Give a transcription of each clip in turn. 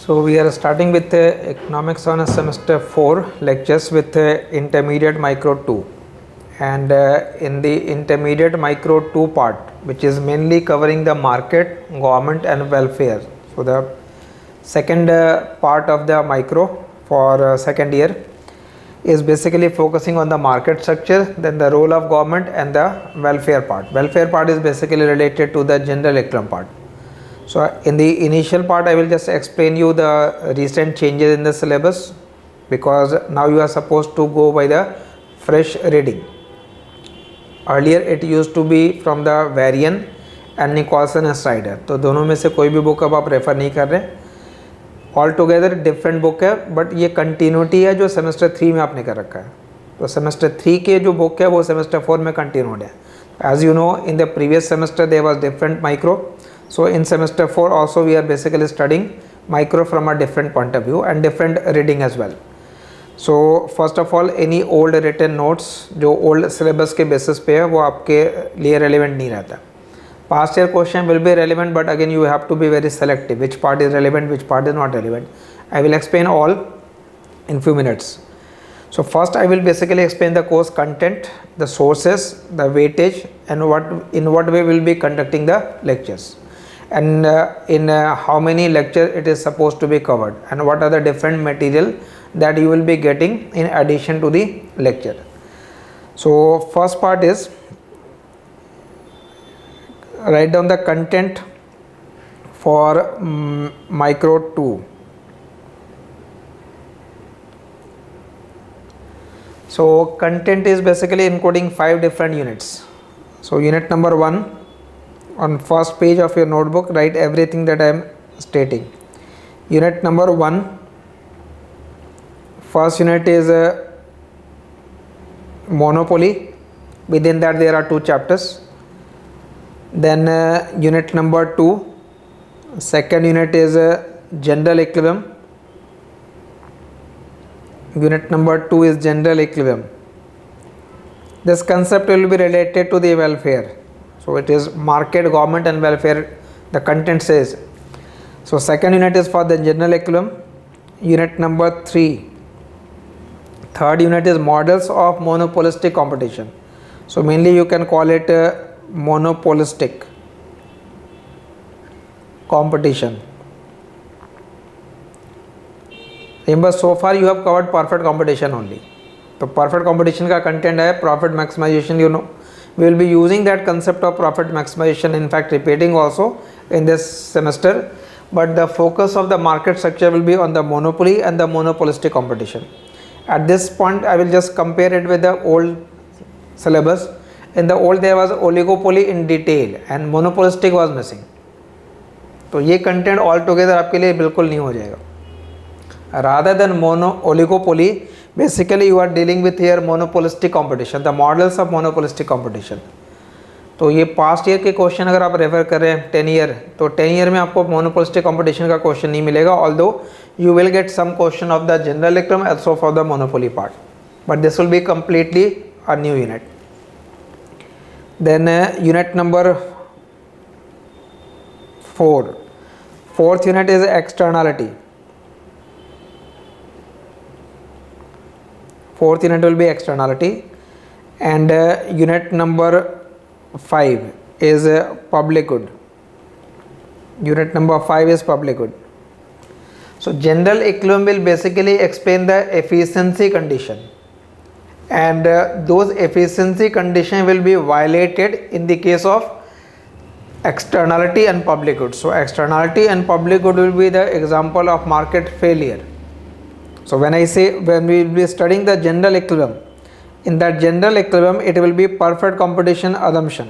So we are starting with economics on a semester 4 lectures with intermediate micro 2, and in the intermediate micro 2 part, which is mainly covering the market, government and welfare. So the second part of the micro for second year is basically focusing on the market structure, then the role of government and the welfare part. Welfare part is basically related to the general economic part. So in the initial part I will just explain you the recent changes in the syllabus, because now you are supposed to go by the fresh reading. Earlier it used to be from the Varian and Nicholson and Strider, तो दोनों में से कोई भी book अब आप refer नहीं कर रहे. ऑल टुगेदर डिफरेंट बुक है, बट ये कंटिन्यूटी है जो सेमेस्टर 3 में आपने कर रखा है. तो सेमेस्टर 3 के जो बुक है वो सेमेस्टर 4 में कंटिन्यूड है. As you know, in the previous semester there was different micro. So in semester 4 also we are basically studying micro from a different point of view and different reading as well. So first of all, any old written notes जो old syllabus के basis पे है वो आपके लिए relevant नहीं रहता. Past year question will be relevant, but again you have to be very selective which part is relevant, which part is not relevant. I will explain all in few minutes. So first I will basically explain the course content, the sources, the weightage, and in what way we will be conducting the lectures, and in how many lectures it is supposed to be covered, and what are the different material that you will be getting in addition to the lecture. So first part is write down the content for micro 2. So content is basically encoding 5 different units. So unit number 1, on first page of your notebook write everything that I am stating. Unit number 1, first unit is monopoly. Within that there are 2 chapters. Then unit number 2, second unit is general equilibrium. Unit number 2 is general equilibrium. This concept will be related to the welfare. So it is market, government and welfare, the content says. So second unit is for the general equilibrium. Unit number 3. Third unit is models of monopolistic competition. So mainly you can call it monopolistic competition. Remember, so far you have covered perfect competition only. So perfect competition का content है profit maximization, you know. We will be using that concept of profit maximization, in fact repeating also in this semester, but the focus of the market structure will be on the monopoly and the monopolistic competition. At this point I will just compare it with the old syllabus. In the old there was oligopoly in detail and monopolistic was missing. तो ये content all together आपके लिए बिल्कुल नहीं हो जाएगा. Rather than oligopoly, basically you are dealing with here monopolistic competition, the models of monopolistic competition. तो ये पास्ट ईयर के क्वेश्चन अगर आप रेफर कर रहे हैं 10 ईयर, तो 10 ईयर में आपको मोनोपोलिस्टिक कंपटीशन का क्वेश्चन नहीं मिलेगा, although you will get some question of the general economy also for the monopoly part, but this will be completely a new unit. Then unit number 4, fourth unit is externality. Fourth unit will be externality, and unit number 5 is public good. Unit number 5 is public good. So general equilibrium will basically explain the efficiency condition, and those efficiency condition will be violated in the case of externality and public good. So externality and public good will be the example of market failure. So when I say, when we will be studying the general equilibrium, in that general equilibrium it will be perfect competition assumption.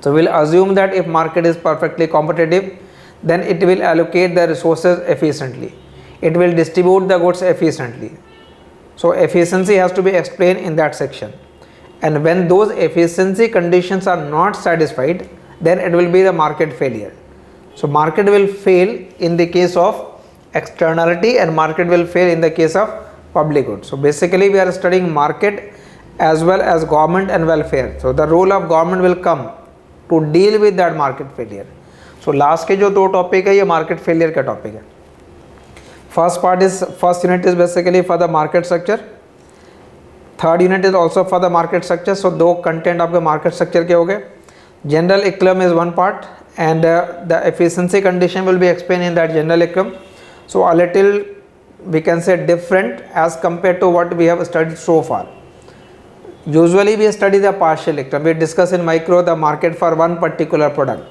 So we will assume that if market is perfectly competitive, then it will allocate the resources efficiently, it will distribute the goods efficiently. So efficiency has to be explained in that section, and when those efficiency conditions are not satisfied, then it will be the market failure. So market will fail in the case of externality and market will fail in the case of public good. So basically we are studying market as well as government and welfare. So the role of government will come to deal with that market failure. So last के जो 2 topic है ये market failure का topic है. First unit is basically for the market structure. Third unit is also for the market structure. So दो content आपके market structure के हो गए. General equilibrium is one part, and the efficiency condition will be explained in that general equilibrium. So a little we can say different as compared to what we have studied so far. Usually we study the partial equilibrium. We discuss in micro the market for one particular product.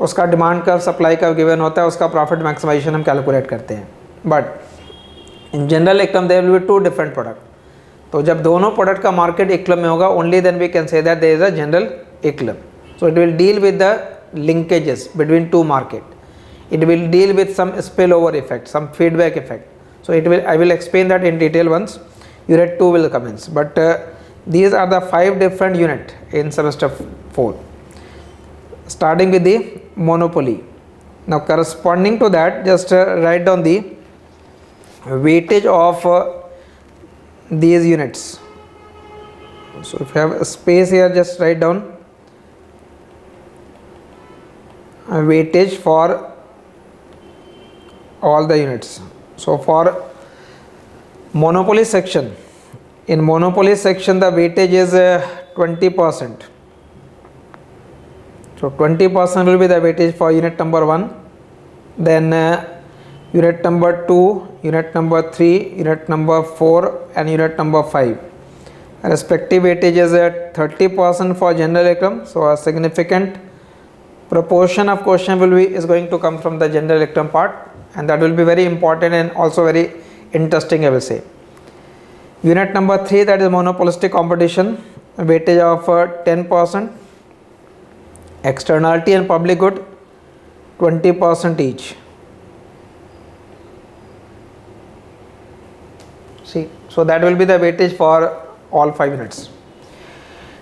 उसका demand curve supply curve given होता है, उसका profit maximization हम calculate करते हैं. But in general equilibrium there will be two different product. तो जब दोनों प्रोडक्ट का मार्केट इक्विलिब्रियम में होगा, only then we can say that there is a general equilibrium. So it will deal with the linkages between two market. It will deal with some spillover effect, some feedback effect. So I will explain that in detail once unit 2 will commence. But these are the 5 different unit in semester 4, starting with the monopoly. Now corresponding to that, just write down the weightage of these units. So if you have a space here, just write down a weightage for all the units. So for monopoly section, in monopoly section the weightage is 20%. So 20% will be the weightage for unit number 1, then unit number 2, unit number 3, unit number 4 and unit number 5. Respective weightage is 30% for general equilibrium. So a significant proportion of question is going to come from the general equilibrium part, and that will be very important and also very interesting, I will say. Unit number 3, that is monopolistic competition, weightage of 10%. Externality and public good 20% each. See, so that will be the weightage for all 5 units.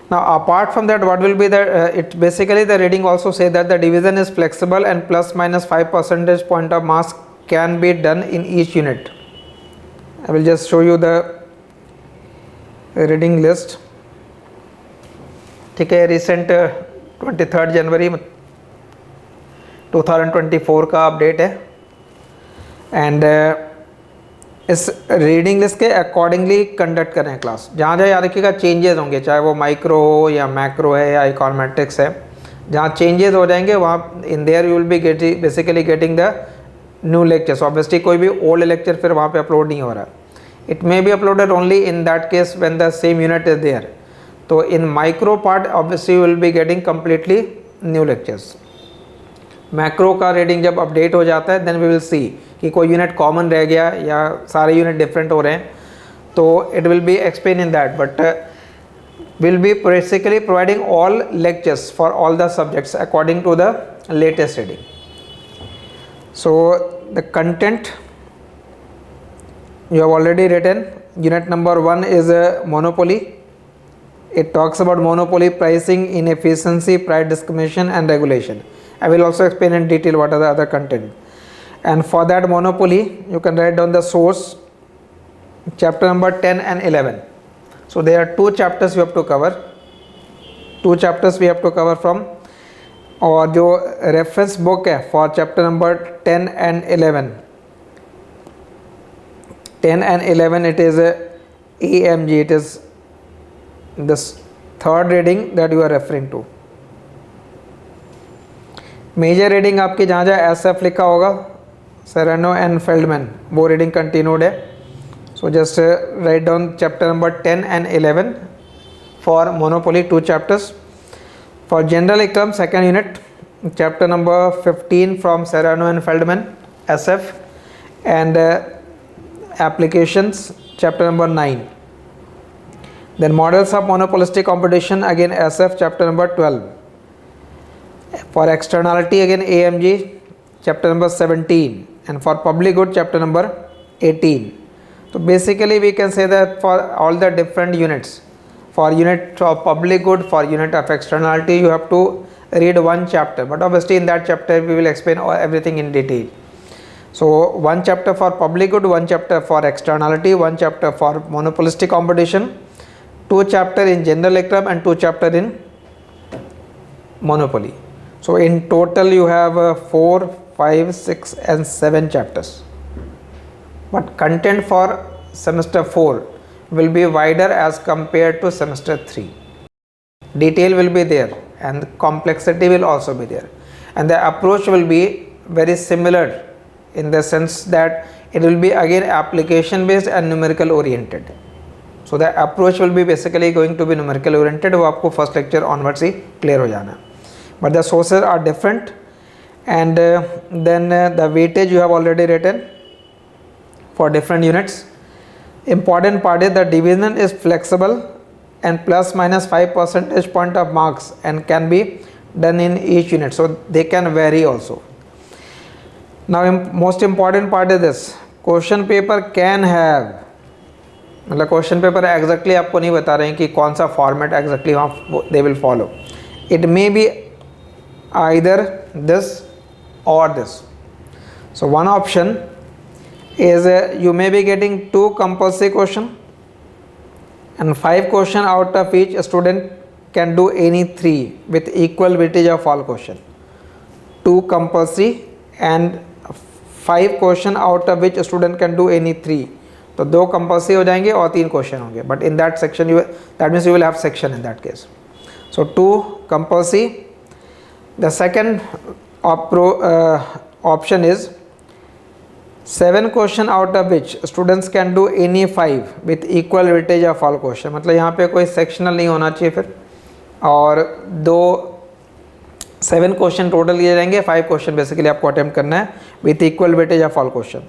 Now apart from that, what will be the it basically the reading also say that the division is flexible and plus minus 5 percentage point of mass can be done in each unit. I will just show you the reading list. ठीक है, recent 23rd जनवरी 2024 का update है, and इस reading list के accordingly conduct करें class. जहाँ जहाँ याद रखिएगा चेंजेस होंगे, चाहे वो माइक्रो हो या मैक्रो है या इकोनॉमेट्रिक्स है, जहाँ चेंजेस हो जाएंगे वहाँ in their you will be basically getting the new lectures. Obviously कोई भी ओल्ड लेक्चर फिर वहाँ पे अपलोड नहीं हो रहा. It may be uploaded only in that case when the same unit is there. तो in micro part obviously you will be getting completely new lectures. Macro का रीडिंग जब अपडेट हो जाता है देन वी विल सी कि कोई unit common रह गया या सारे यूनिट डिफरेंट हो रहे हैं, तो it will be explain in that. But will be basically providing all lectures for all the subjects according to the latest reading. So the content you have already written. Unit number 1 is monopoly. It talks about monopoly, pricing, inefficiency, price discrimination and regulation. I will also explain in detail what are the other content. And for that monopoly you can write down the source, chapter number 10 and 11. So there are 2 chapters you have to cover. 2 chapters we have to cover from. और जो reference book है for chapter number 10 and 11, 10 and 11 it is AMG. It is this third reading that you are referring to. Major reading आपकी जहाँ जहाँ SF लिखा होगा, Serrano and Feldman, वो reading continued है. So just write down chapter number 10 and 11 for monopoly, 2 chapters. For general equilibrium second unit, chapter number 15 from Serrano and Feldman SF, and applications chapter number 9. Then models of monopolistic competition, again SF chapter number 12. For externality again AMG chapter number 17, and for public good chapter number 18. So basically we can say that for all the different units, for unit of public good, for unit of externality, you have to read one chapter, but obviously in that chapter we will explain everything in detail. So one chapter for public good, one chapter for externality, one chapter for monopolistic competition, 2 chapter in general equilibrium and 2 chapter in monopoly. So in total you have 4, 5, 6 and 7 chapters. but content for semester 4 will be wider as compared to semester 3. Detail will be there and complexity will also be there, and the approach will be very similar in the sense that it will be again application based and numerical oriented. So the approach will be basically going to be numerical oriented. वो आपको first lecture onwards ही clear हो जाना है. But the sources are different and then the weightage you have already written for different units. Important part is the division is flexible and plus minus 5 percentage point of marks and can be done in each unit, so they can vary also. Now most important part is this, question paper can have, मतलब question paper exactly आपको नहीं बता रहे हैं कि कौन सा format exactly वहाँ they will follow. It may be either this or this. So one option is you may be getting 2 compulsory question and 5 question out of each student can do any 3 with equal weightage of all question. 2 compulsory and 5 question out of which student can do any 3. तो 2 compulsory हो जाएंगे और 3 question होंगे, but in that section you that means you will have section in that case. So 2 compulsory. The second option is 7 question out of which students can do any 5 with equal weightage of all question. मतलब यहाँ पे कोई sectional नहीं होना चाहिए फिर, और 7 question total किए जाएंगे, 5 क्वेश्चन बेसिकली आपको अटेम्प्ट करना है with equal weightage of all question.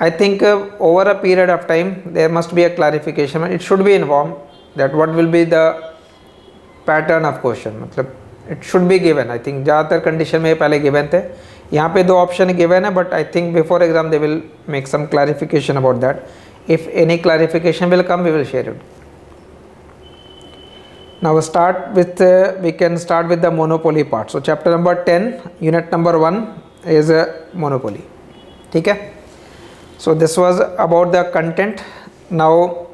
I think over a period of time there must be a clarification. It should be informed that what will be the pattern of question. मतलब it should be given. I think ज़्यादातर condition में पहले given थे, यहाँ पे 2 option given है, but I think before exam they will make some clarification about that. If any clarification will come, we will share it. Now we can start with the monopoly part. So chapter number 10, unit number 1 is monopoly. ठीक है. So this was about the content. Now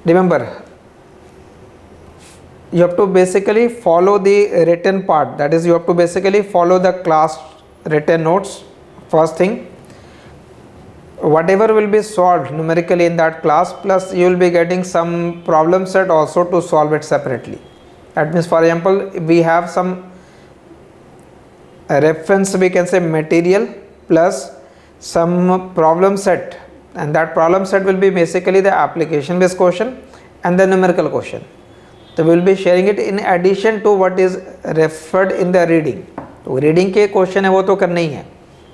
remember, you have to basically follow the written part, that is you have to basically follow the class written notes. First thing, whatever will be solved numerically in that class, plus you will be getting some problem set also to solve it separately. That means, for example, we have some reference, we can say material plus some problem set, and that problem set will be basically the application based question and the numerical question. So we will be sharing it in addition to what is referred in the reading. तो reading के question है वो तो करना ही है,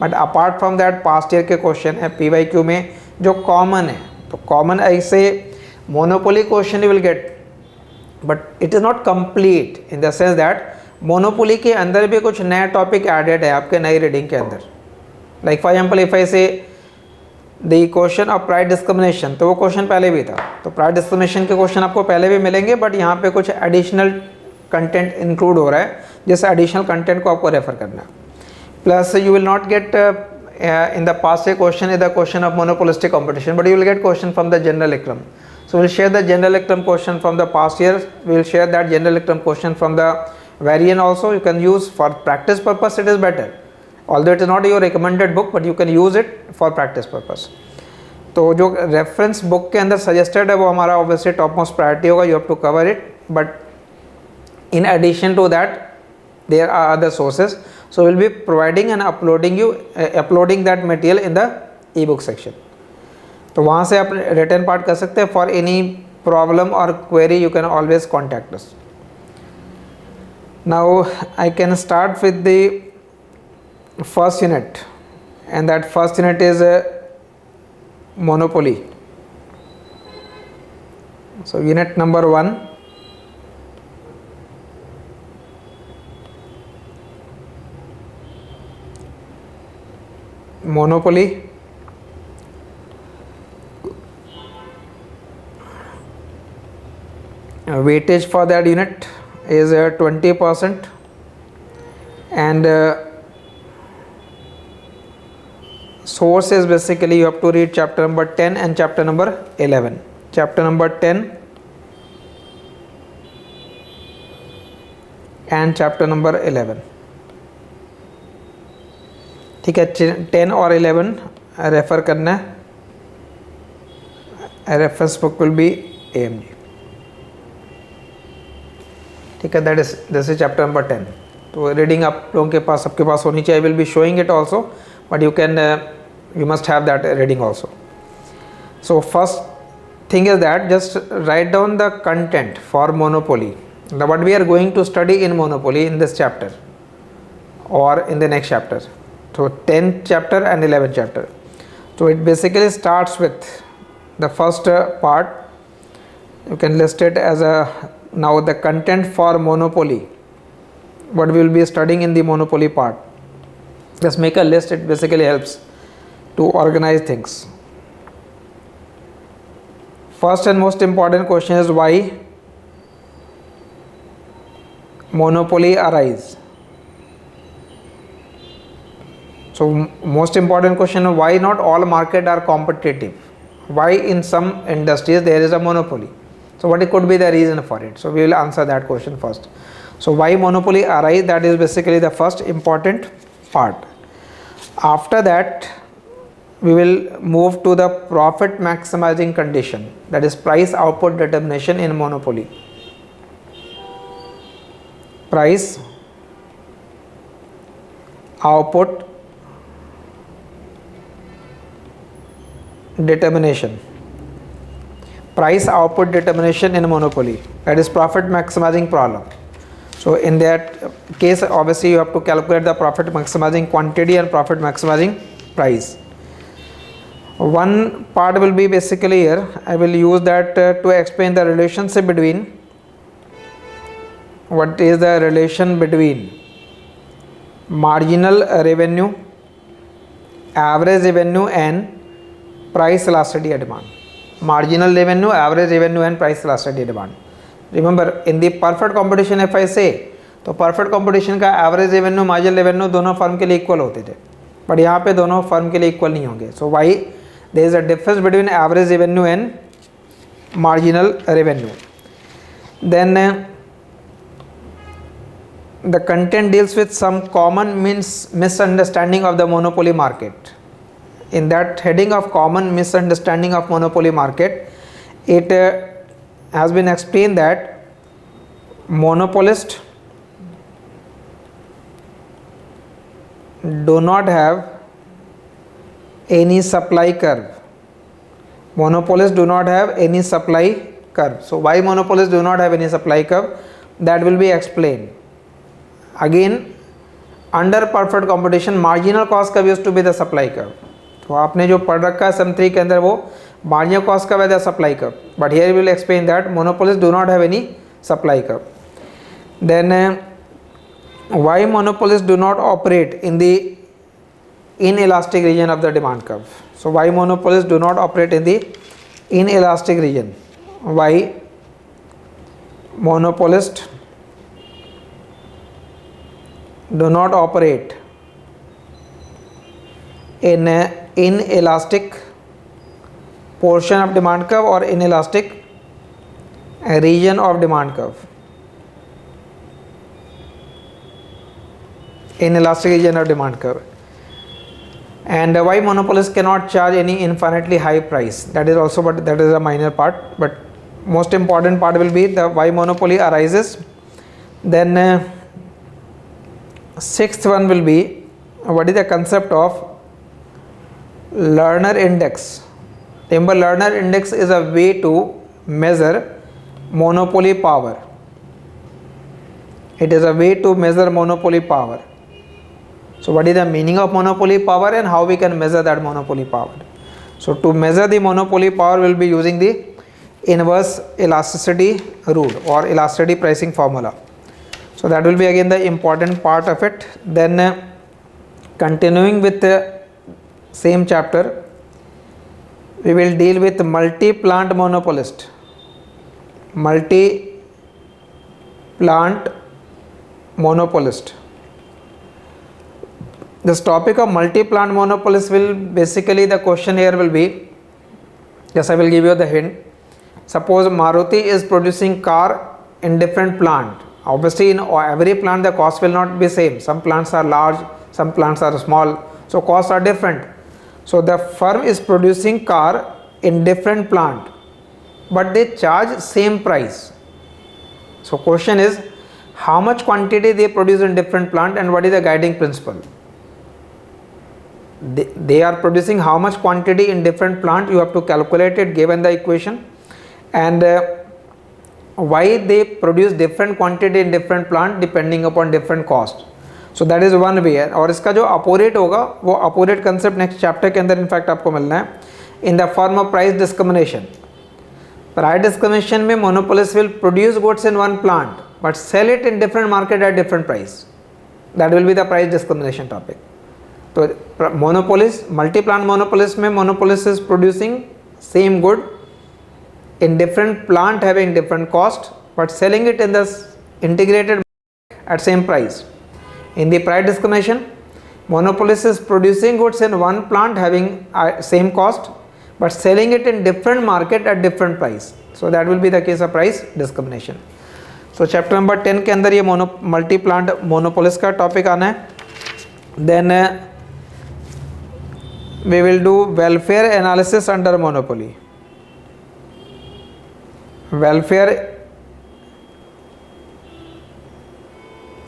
but apart from that past year के question है PYQ में जो कॉमन है. तो कॉमन ऐसे monopoly question you will gate, but it is not complete in the sense that monopoly के अंदर भी कुछ नया टॉपिक एडेड है आपके नई रीडिंग के अंदर. Like for example if I say the question of price discrimination, तो वो क्वेश्चन पहले भी था, तो प्राइस डिस्क्रिमिनेशन के क्वेश्चन आपको पहले भी मिलेंगे, बट यहाँ पे कुछ एडिशनल कंटेंट इंक्लूड हो रहा है, जिस एडिशनल कंटेंट को आपको रेफर करना है. Plus you will not get in the past question is the question of monopolistic competition, but you will gate question from the general Electrum. So we'll share the general electrum question from the past years. We will share that general electrum question from the variant also. You can use for practice purpose, it is better. Although it is not your recommended book, but you can use it for practice purpose. तो जो reference book के अंदर suggested है वो हमारा obviously topmost priority होगा. You have to cover it, but in addition to that, there are other sources. So we'll be providing and uploading that material in the ebook section. तो वहाँ से आप रिटर्न पार्ट कर सकते हैं. For any problem और query you can always contact us. Now I can start with the first unit, and that first unit is monopoly. So unit number 1, monopoly. Weightage for that unit is 20%, and source is basically you have to read chapter number 10 and chapter number 11. Chapter number 10 and chapter number 11. ठीक है, 10 और 11 refer करना है. reference book will be AMG. ठीक है, that is this is chapter number 10. तो reading आप लोगों के पास सबके पास होनी चाहिए. I will be showing it also, but you can you must have that reading also. So first thing is that just write down the content for monopoly. Now what we are going to study in monopoly in this chapter or in the next chapter. So 10th chapter and 11th chapter. So it basically starts with the first part. You can list it as a now the content for monopoly. What we will be studying in the monopoly part. Just make a list. It basically helps to organize things. First and most important question is why monopoly arise. So most important question is why not all market are competitive? Why in some industries there is a monopoly? So what could be the reason for it? So we will answer that question first. So why monopoly arise, that is basically the first important part. After that we will move to the profit maximizing condition, that is price output determination in monopoly. Price output determination. Price output determination in monopoly, that is profit maximizing problem. So in that case obviously you have to calculate the profit maximizing quantity and profit maximizing price. One part will be basically here, I will use that to explain the relationship between, what is the relation between marginal revenue, average revenue and price elasticity of demand. Marginal revenue, average revenue and price elasticity of demand. Remember in the perfect competition if I say, तो perfect competition का average revenue, marginal revenue दोनों firm के लिए equal होते थे, but यहाँ पे दोनों firm के लिए equal नहीं होंगे. So why there is a difference between average revenue and marginal revenue. Then the content deals with some common misunderstanding of the monopoly market. In that heading of common misunderstanding of monopoly market, it has been explained that monopolists do not have any supply curve. Monopolists do not have any supply curve. So why monopolists do not have any supply curve, that will be explained. Again under perfect competition marginal cost curve used to be the supply curve. तो आपने जो पढ़ रखा है सम 3 के अंदर वो marginal cost curve है the supply curve, but here we will explain that monopolists do not have any supply curve. Then why monopolists do not operate in the inelastic region of the demand curve. So why monopolists do not operate in the inelastic region? Why monopolists do not operate in inelastic portion of demand curve or inelastic region of demand curve. Inelastic region of demand curve. And why monopolists cannot charge any infinitely high price, that is also, but that is a minor part, but most important part will be the why monopoly arises. Then sixth one will be what is the concept of Lerner index. Remember Lerner index is a way to measure monopoly power. It is a way to measure monopoly power. So what is the meaning of monopoly power and how we can measure that monopoly power? So to measure the monopoly power we will be using the inverse elasticity rule or elasticity pricing formula. So that will be again the important part of it. Then continuing with the same chapter, we will deal with multi-plant monopolist. Multi-plant monopolist. This topic of multi-plant monopolist will basically, the question here will be, yes, I will give you the hint. Suppose Maruti is producing car in different plant. Obviously in every plant the cost will not be same. Some plants are large, some plants are small, so costs are different. So the firm is producing car in different plant but they charge same price. So question is, how much quantity they produce in different plant and what is the guiding principle? They are producing how much quantity in different plant, you have to calculate it given the equation, and why they produce different quantity in different plant depending upon different cost. So that is one way है. और इसका जो अपोरेट होगा वो अपोरेट concept next chapter के अंदर in fact आपको मिलना है in the form of price discrimination. Price discrimination में monopolist will produce goods in one plant but sell it in different market at different price. That will be the price discrimination topic. तो monopolist, multi plant monopolist में monopolist is producing same good in different plant having different cost but selling it in the integrated at same price. In the price discrimination, monopolist is producing goods in one plant having same cost but selling it in different market at different price. So that will be the case of price discrimination. So chapter number 10 के अंदर ये multi plant monopolist का topic आना है. Then we will do welfare analysis under monopoly.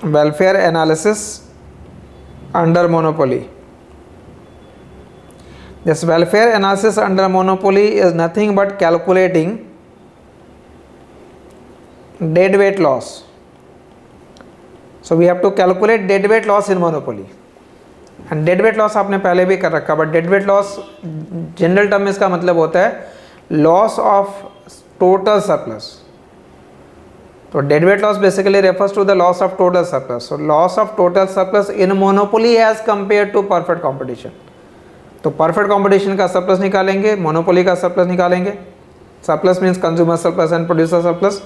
welfare analysis under monopoly. This welfare analysis under monopoly is nothing but calculating deadweight loss. So we have to calculate deadweight loss in monopoly, and deadweight loss आपने पहले भी कर रखा, but deadweight loss general term में इसका मतलब होता है loss of total surplus. So deadweight loss basically refers to the loss of total surplus. So loss of total surplus in monopoly as compared to perfect competition. तो perfect competition का surplus निकालेंगे, monopoly का surplus निकालेंगे. Surplus means consumer surplus and producer surplus,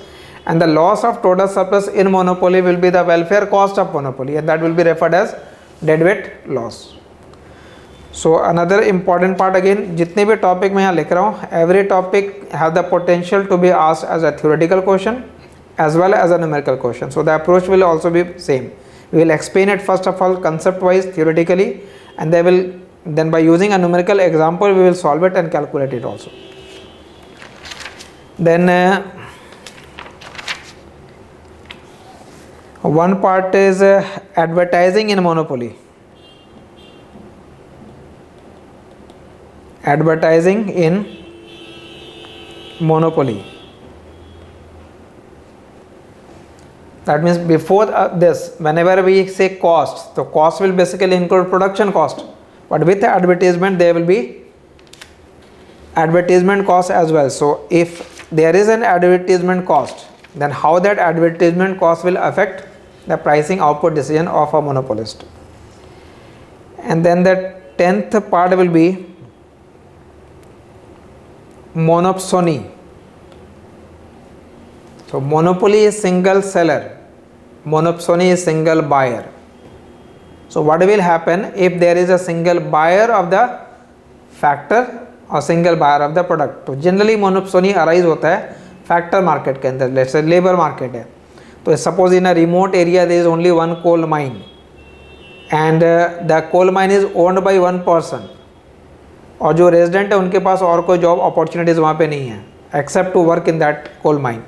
and the loss of total surplus in monopoly will be the welfare cost of monopoly, and that will be referred as deadweight loss. So another important part again, जितने भी topic मैं यहाँ लिख रहा हूँ, every topic have the potential to be asked as a theoretical question as well as a numerical question. So the approach will also be same. We will explain it first of all concept wise theoretically, and then by using a numerical example we will solve it and calculate it also. Then one part is advertising in monopoly. Advertising in monopoly. That means before this, whenever we say cost, the cost will basically include production cost, but with the advertisement there will be advertisement cost as well. So if there is an advertisement cost, then how that advertisement cost will affect the pricing output decision of a monopolist. And then the 10th part will be monopsony. So monopoly is single seller, monopsony is single buyer. So what will happen if there is a single buyer of the factor और single buyer of the product? तो generally monopoly arise होता है factor market के अंदर. Let's say labour market है, तो suppose in a remote area there is only one coal mine and the coal mine is owned by one person, और जो resident है उनके पास और कोई जॉब अपॉर्चुनिटीज़ वहाँ पे नहीं है except to work in that coal mine.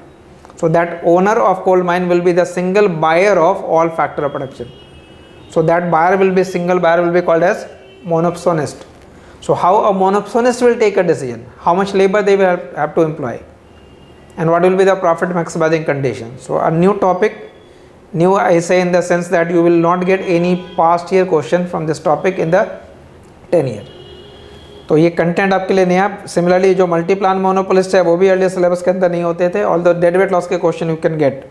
So that owner of coal mine will be the single buyer of all factor of production. So that buyer will be single buyer will be called as monopsonist. So how a monopsonist will take a decision, how much labor they will have to employ, and what will be the profit maximizing condition. So a new topic, new I say in the sense that you will not get any past year question from this topic in the 10 year. तो ये content आपके लिए नया. Similarly जो मल्टीप्लान monopolist है वो भी earlier syllabus के अंदर नहीं होते थे, ऑल द डेडवेट लॉस के question you can get.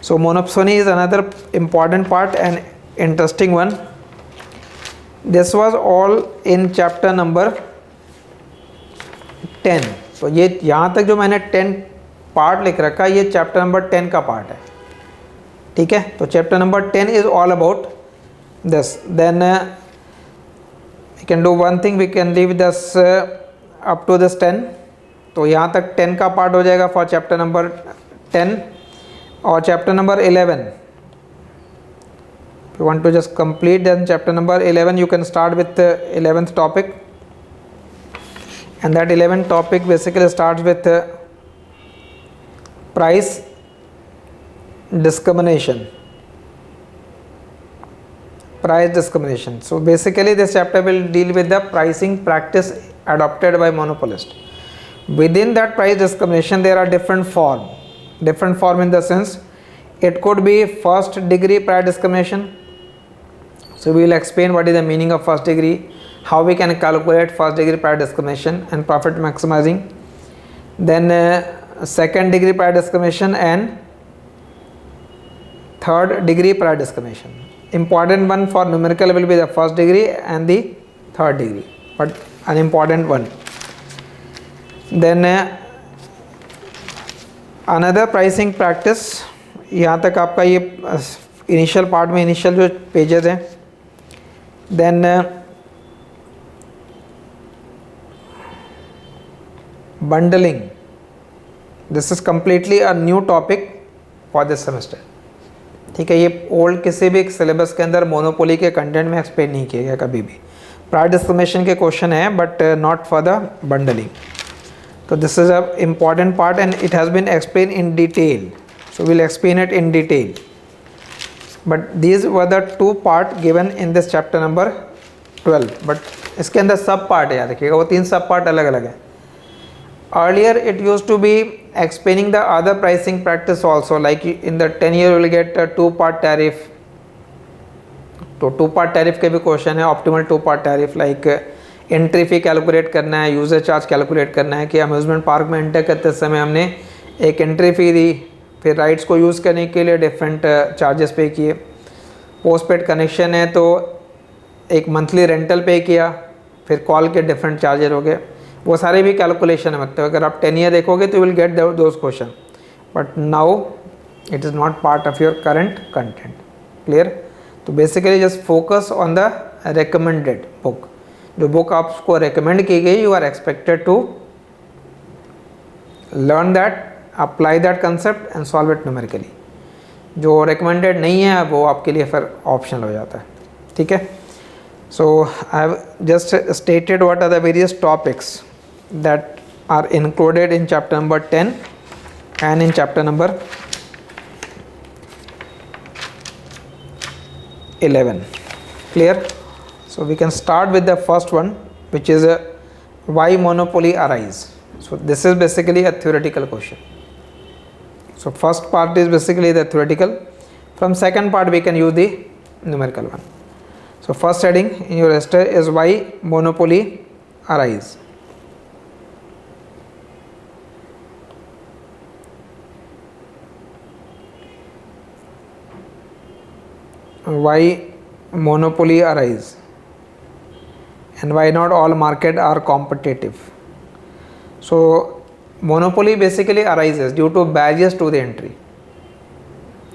So monopsony is another important part and interesting one. This was all in chapter number 10. तो ये यहाँ तक जो मैंने 10 पार्ट लिख रखा है ये चैप्टर नंबर 10 का पार्ट है, ठीक है. तो chapter number 10 is all about this. Then we can do one thing, we can leave this up to this 10. तो यहाँ तक 10 का पार्ट हो जाएगा फॉर चैप्टर नंबर 10. और chapter number 11, you want to just complete, then chapter number 11 you can start with the 11th topic, and that 11th topic basically starts with price discrimination. Price discrimination. So basically this chapter will deal with the pricing practice adopted by monopolist. Within that price discrimination there are different form in the sense it could be first degree price discrimination. So we will explain what is the meaning of first degree, how we can calculate first degree price discrimination and profit maximizing. Then second degree price discrimination and third degree price discrimination. Important one for numerical will be the first degree and the third degree, but an important one. Then another pricing practice, यहाँ तक आपका ये initial part में initial जो pages हैं. Then bundling, this is completely a new topic for this semester. ठीक है, ये ओल्ड किसी भी सिलेबस के अंदर मोनोपोली के कंटेंट में एक्सप्लेन नहीं किया गया कभी भी. प्राइस डिस्क्रिमिनेशन के क्वेश्चन है but not for the bundling. So this is a important part and it has been explained in detail. So we'll explain it in detail. But these were the two part given in this chapter number 12. But इसके अंदर सब part है, याद रखिएगा वो तीन सब part अलग अलग है. Earlier it used to be explaining the other pricing practice also, like in the 10 year you will get a two part tariff. तो टू पार्ट टैरिफ के भी क्वेश्चन है, optimal two part tariff, like entry fee calculate करना है, user charge calculate करना है कि amusement park में एंटर करते समय हमने एक एंट्री फ़ी दी, फिर राइड्स को यूज़ करने के लिए डिफरेंट चार्जेस पे किए. पोस्ट पेड कनेक्शन है तो एक मंथली रेंटल पे किया, फिर कॉल के डिफरेंट चार्जेस हो गए. वो सारे भी कैलकुलेशन है. मतलब अगर आप 10 ईयर देखोगे तो will get those questions, but now it is not part of your current content. Clear? तो basically just focus on the recommended book. जो बुक आपको रिकमेंड की गई, you are expected to learn that, apply that concept and solve it numerically. जो recommended नहीं है वो आपके लिए फिर ऑप्शनल हो जाता है. ठीक है. So I have just stated what are the various topics that are included in chapter number 10 and in chapter number 11. Clear? So we can start with the first one, which is why monopoly arise. So this is basically a theoretical question. So first part is basically the theoretical. From second part we can use the numerical one. So first heading in your register is why monopoly arise. Why monopoly arise and why not all market are competitive. So monopoly basically arises due to barriers to the entry.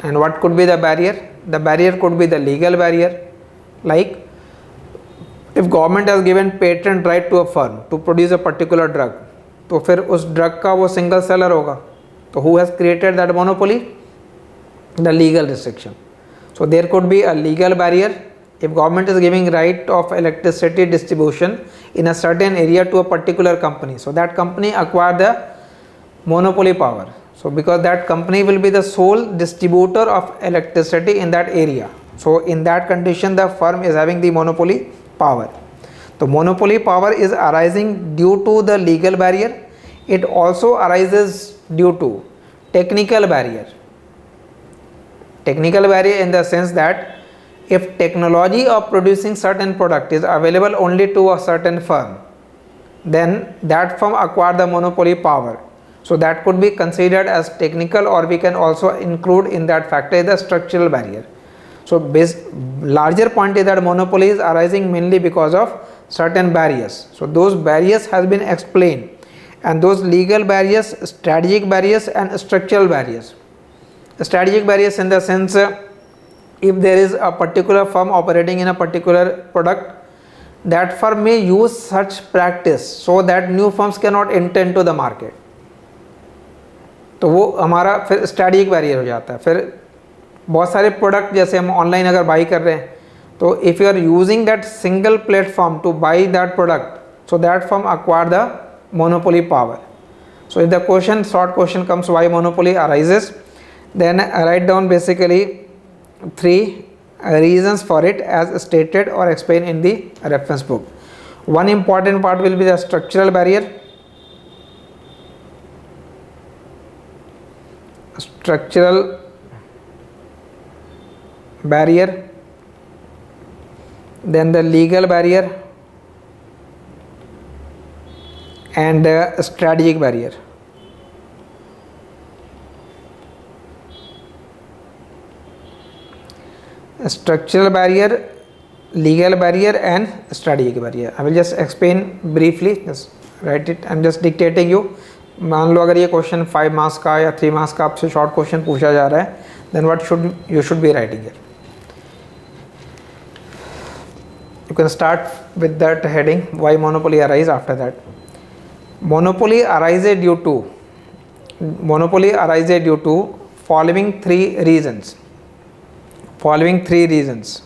And what could be the barrier? The barrier could be the legal barrier, like if government has given patent right to a firm to produce a particular drug, तो फिर उस drug का वो single seller होगा. तो who has created that monopoly? The legal restriction. So there could be a legal barrier. If government is giving right of electricity distribution in a certain area to a particular company, so that company acquire the monopoly power. So because that company will be the sole distributor of electricity in that area, so in that condition the firm is having the monopoly power. So monopoly power is arising due to the legal barrier. It also arises due to technical barrier. Technical barrier in the sense that if technology of producing certain product is available only to a certain firm, then that firm acquire the monopoly power. So that could be considered as technical, or we can also include in that factor the structural barrier. So larger point is that monopoly is arising mainly because of certain barriers. So those barriers has been explained, and those legal barriers, strategic barriers and structural barriers. Strategic barriers in the sense if there is a particular firm operating in a particular product, that firm may use such practice so that new firms cannot enter into the market. तो वो हमारा फिर strategic barrier हो जाता है. फिर बहुत सारे प्रोडक्ट जैसे हम ऑनलाइन अगर बाई कर रहे हैं, तो if you are using that single platform to buy that product, so that firm acquire the monopoly power. So if the question, short question comes, why monopoly arises, then write down basically 3 reasons for it as stated or explained in the reference book. One important part will be the structural barrier. Structural barrier, then the legal barrier, and strategic barrier. Structural barrier, legal barrier, and strategic barrier. I will just explain briefly, just write it. I am just dictating you. मान लो अगर ये question 5 marks का या 3 marks का आपसे short question पूछा जा रहा है, then what you should be writing it. You can start with that heading, why monopoly arise. After that, monopoly arises due to following 3 reasons. Following three reasons.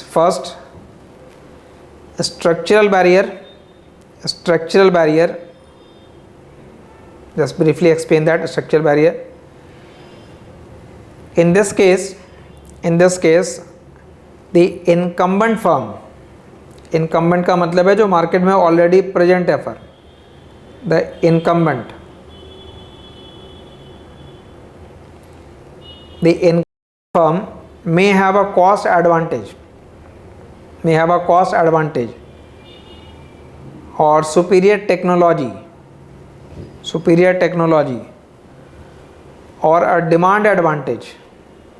First, structural barrier. Just briefly explain that structural barrier. In this case, the incumbent firm, incumbent का मतलब है जो market में already present है firm, the incumbent firm may have a cost advantage, or superior technology, or a demand advantage,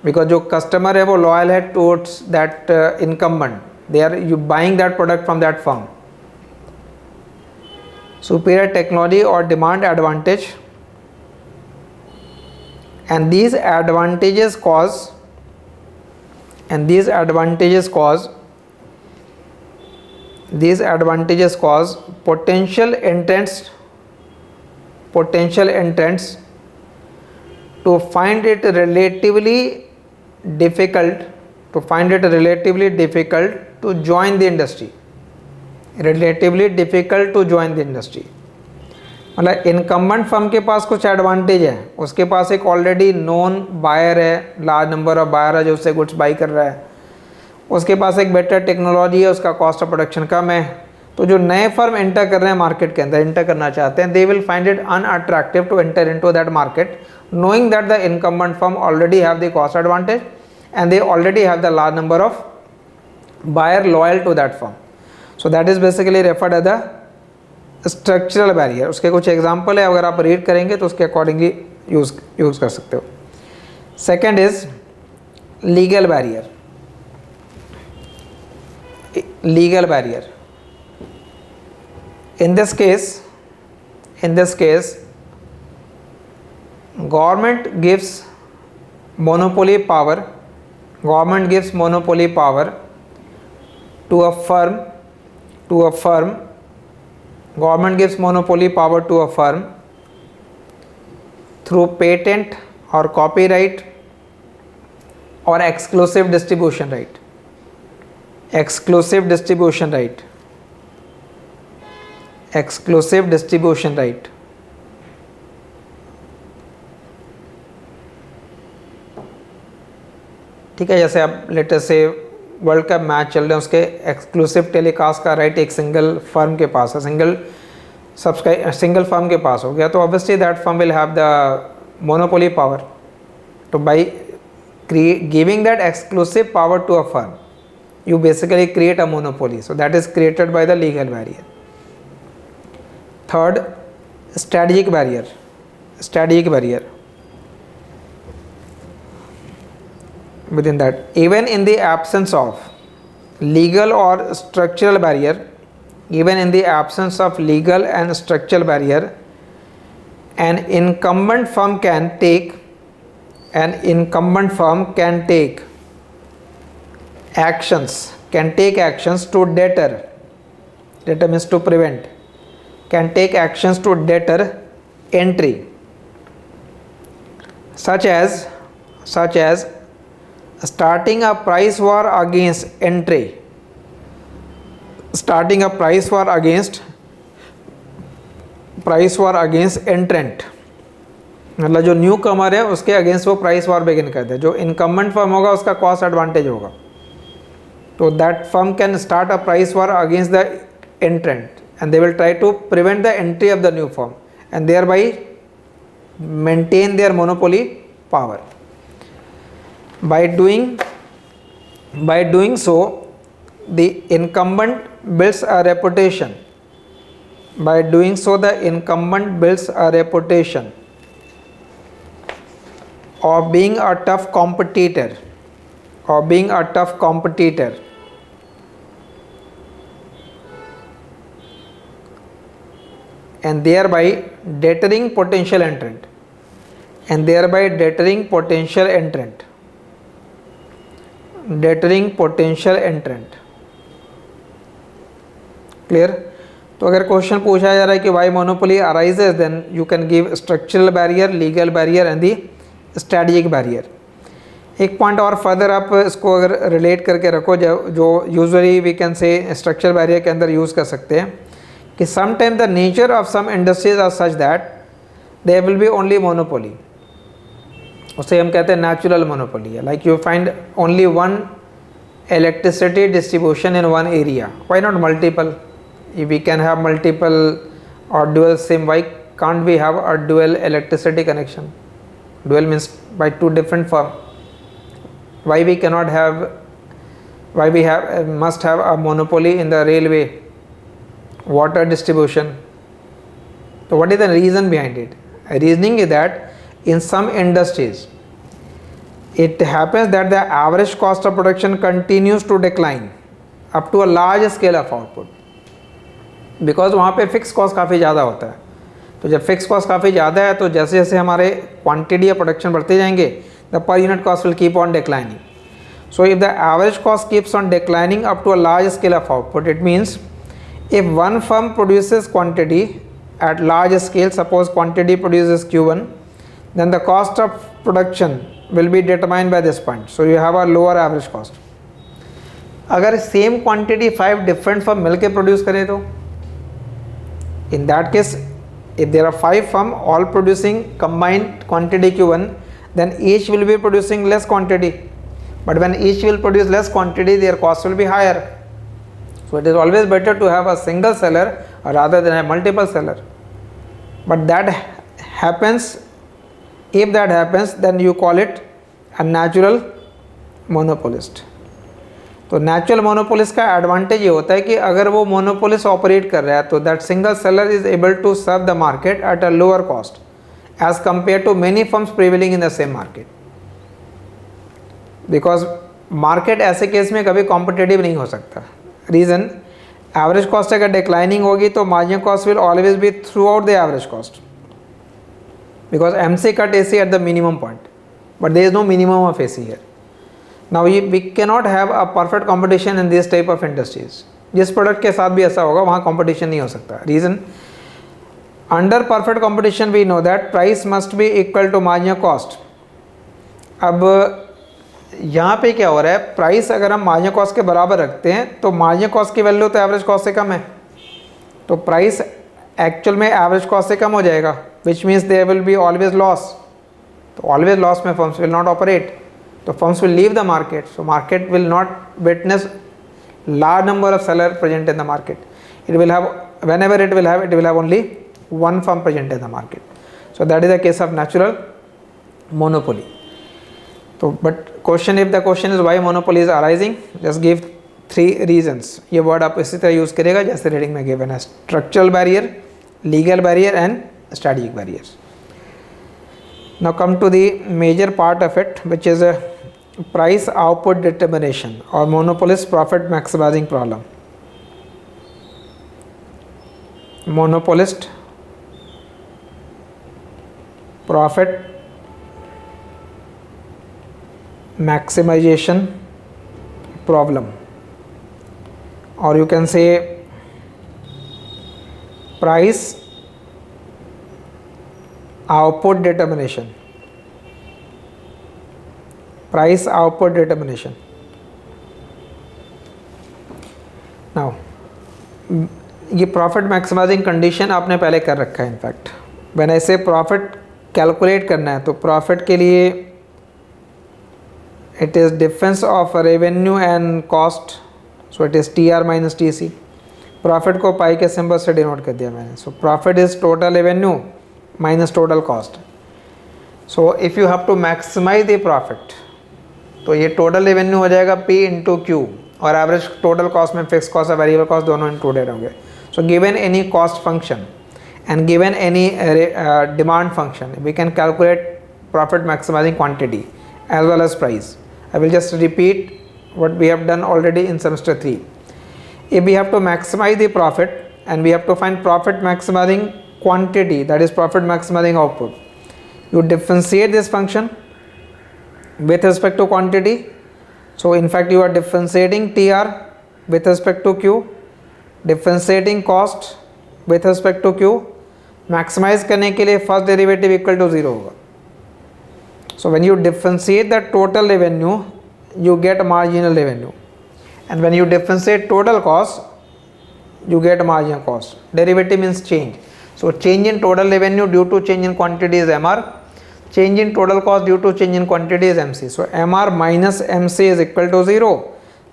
because जो customer है वो loyal है towards that incumbent, they are you buying that product from that firm. Superior technology or demand advantage, and these advantages cause potential entrants to find it relatively difficult to join the industry. मतलब incumbent firm के पास कुछ advantage है, उसके पास एक already known buyer है, large number of buyer है जो उससे गुड्स बाई कर रहा है, उसके पास एक बेटर टेक्नोलॉजी है, उसका कॉस्ट ऑफ प्रोडक्शन कम है. तो जो नए फर्म एंटर कर रहे हैं मार्केट के अंदर, एंटर करना चाहते हैं, they will find it unattractive to enter into that market, knowing that the incumbent firm already have the cost advantage and they already have the large number of buyer loyal to that firm. So that is basically referred as the structural barrier. उसके कुछ example है, अगर आप read करेंगे तो उसके accordingly use कर सकते हो. Second is legal barrier. In this case, government gives monopoly power to a firm. Government gives monopoly power to a firm through patent or copyright or exclusive distribution right. ठीक है, जैसे अब latest से world cup match चल रहे हैं, उसके exclusive telecast का राइट एक सिंगल फर्म के पास है, सिंगल फर्म के पास हो गया, तो obviously that firm will have the monopoly power to by giving that exclusive power to a firm. You basically create a monopoly, so that is created by the legal barrier. Third, strategic barrier. Within that, even in the absence of legal or structural barrier, an incumbent firm can take actions to deter means to prevent, can take actions to deter entry, such as starting a price war against entry, price war against एंट्रेंट, मतलब जो new कमर है उसके against वो price war begin कर दे। जो incumbent firm होगा उसका cost advantage होगा, तो that firm can start a price war against the entrant and they will try to prevent the entry of the new firm and thereby maintain their monopoly power. By doing so, the incumbent builds a reputation. By doing so, the incumbent builds a reputation of being a tough competitor, and thereby deterring potential entrant, clear. तो अगर क्वेश्चन पूछा जा रहा है कि why monopoly arises, then you can give structural barrier, legal barrier and the strategic barrier. एक point और फर्दर आप इसको अगर रिलेट करके रखो, जो usually we can say structural barrier के अंदर यूज़ कर सकते हैं कि sometime the nature of some industries are such that there will be only monopoly, उसे हम कहते हैं नेचुरल मोनोपोली है। Like you find only one electricity distribution in one area, why not multiple? We can have multiple or dual SIM. Why can't we have a dual electricity connection? Dual means by two different firm. Why we cannot have? Why we must have a monopoly in the railway, water distribution? So what is the reason behind it? Reasoning is that in some industries, it happens that the average cost of production continues to decline up to a large scale of output. Because वहाँ पे fix cost काफ़ी ज़्यादा होता है। तो जब fix cost काफ़ी ज़्यादा है तो जैसे जैसे हमारे क्वांटिटी या प्रोडक्शन बढ़ते जाएंगे, the per unit cost will keep on declining. So if the average cost keeps on declining up to a large scale of output, it means if one firm produces quantity at large scale, suppose quantity produces Q1, then the cost of production will be determined by this point. So you have a lower average cost. अगर same quantity 5 different firm मिलके produce करें तो in that case, if there are 5 firm all producing combined quantity Q1, then each will be producing less quantity. But when each will produce less quantity, their cost will be higher. So it is always better to have a single seller rather than a multiple seller. But that happens, if that happens, then you call it a natural monopolist. तो natural monopolist का advantage ये होता है कि अगर वो monopolist operate कर रहा है तो that single seller is able to serve the market at a lower cost as compare to many firms prevailing in the same market. Because market ऐसे केस में कभी कॉम्पिटेटिव नहीं हो सकता। रीज़न, एवरेज कॉस्ट अगर डिक्लाइनिंग होगी तो margin cost will always be throughout the average cost, because MC cut AC at the minimum point, but there is no minimum of AC here. Now we cannot have a perfect competition in this type of industries. जिस product के साथ भी ऐसा होगा वहाँ competition नहीं हो सकता। Reason, under perfect competition we know that price must be equal to marginal cost. अब यहाँ पे क्या हो रहा है, प्राइस अगर हम मार्जिनल कॉस्ट के बराबर रखते हैं तो मार्जिनल कॉस्ट की वैल्यू तो एवरेज कॉस्ट से कम है, तो प्राइस एक्चुअल में एवरेज कॉस्ट से कम हो जाएगा, which means there will be always loss. तो ऑलवेज लॉस में firms will not operate, so firms will leave the market. So market will not witness large number of seller present in the market. It will have, whenever it will have only one firm present in the market. So that is the case of natural monopoly. So but question, if the question is why monopoly is arising, just give 3 reasons. ये word आप इसी तरह use करेगा जैसे reading में given है, structural barrier, legal barrier and strategic barriers. Now come to the major part of it, which is a price output determination or monopolist profit maximizing problem. Monopolist profit maximization problem, or you can say price output determination. Price output determination. Now ये profit maximising condition आपने पहले कर रखा है। In fact when ऐसे profit calculate करना है तो प्रॉफिट के लिए it is difference of revenue and cost, so it is T R minus T C. Profit को पाई के सिंबल से डिनोट कर दिया मैंने। So profit is total revenue minus total cost. So if you have to maximise the profit तो ये total revenue हो जाएगा P इंटू क्यू, और एवरेज टोटल कॉस्ट में फिक्स कॉस्ट और वेरिएबल कॉस्ट दोनों इंक्लूडेड होंगे। So given any cost function and given any demand function, we can calculate profit maximizing quantity as well as price. I will just repeat what we have done already in semester 3. If we have to maximize the profit and we have to find profit maximizing quantity, that is profit maximizing output, you differentiate this function with respect to quantity. So in fact you are differentiating TR with respect to Q, differentiating cost with respect to Q. Maximize करने के लिए first derivative equal to 0 होगा। So when you differentiate the total revenue you get marginal revenue, and when you differentiate total cost you get marginal cost. Derivative means change. So change in total revenue due to change in quantity is MR, change in total cost due to change in quantity is MC. So MR minus MC is equal to 0,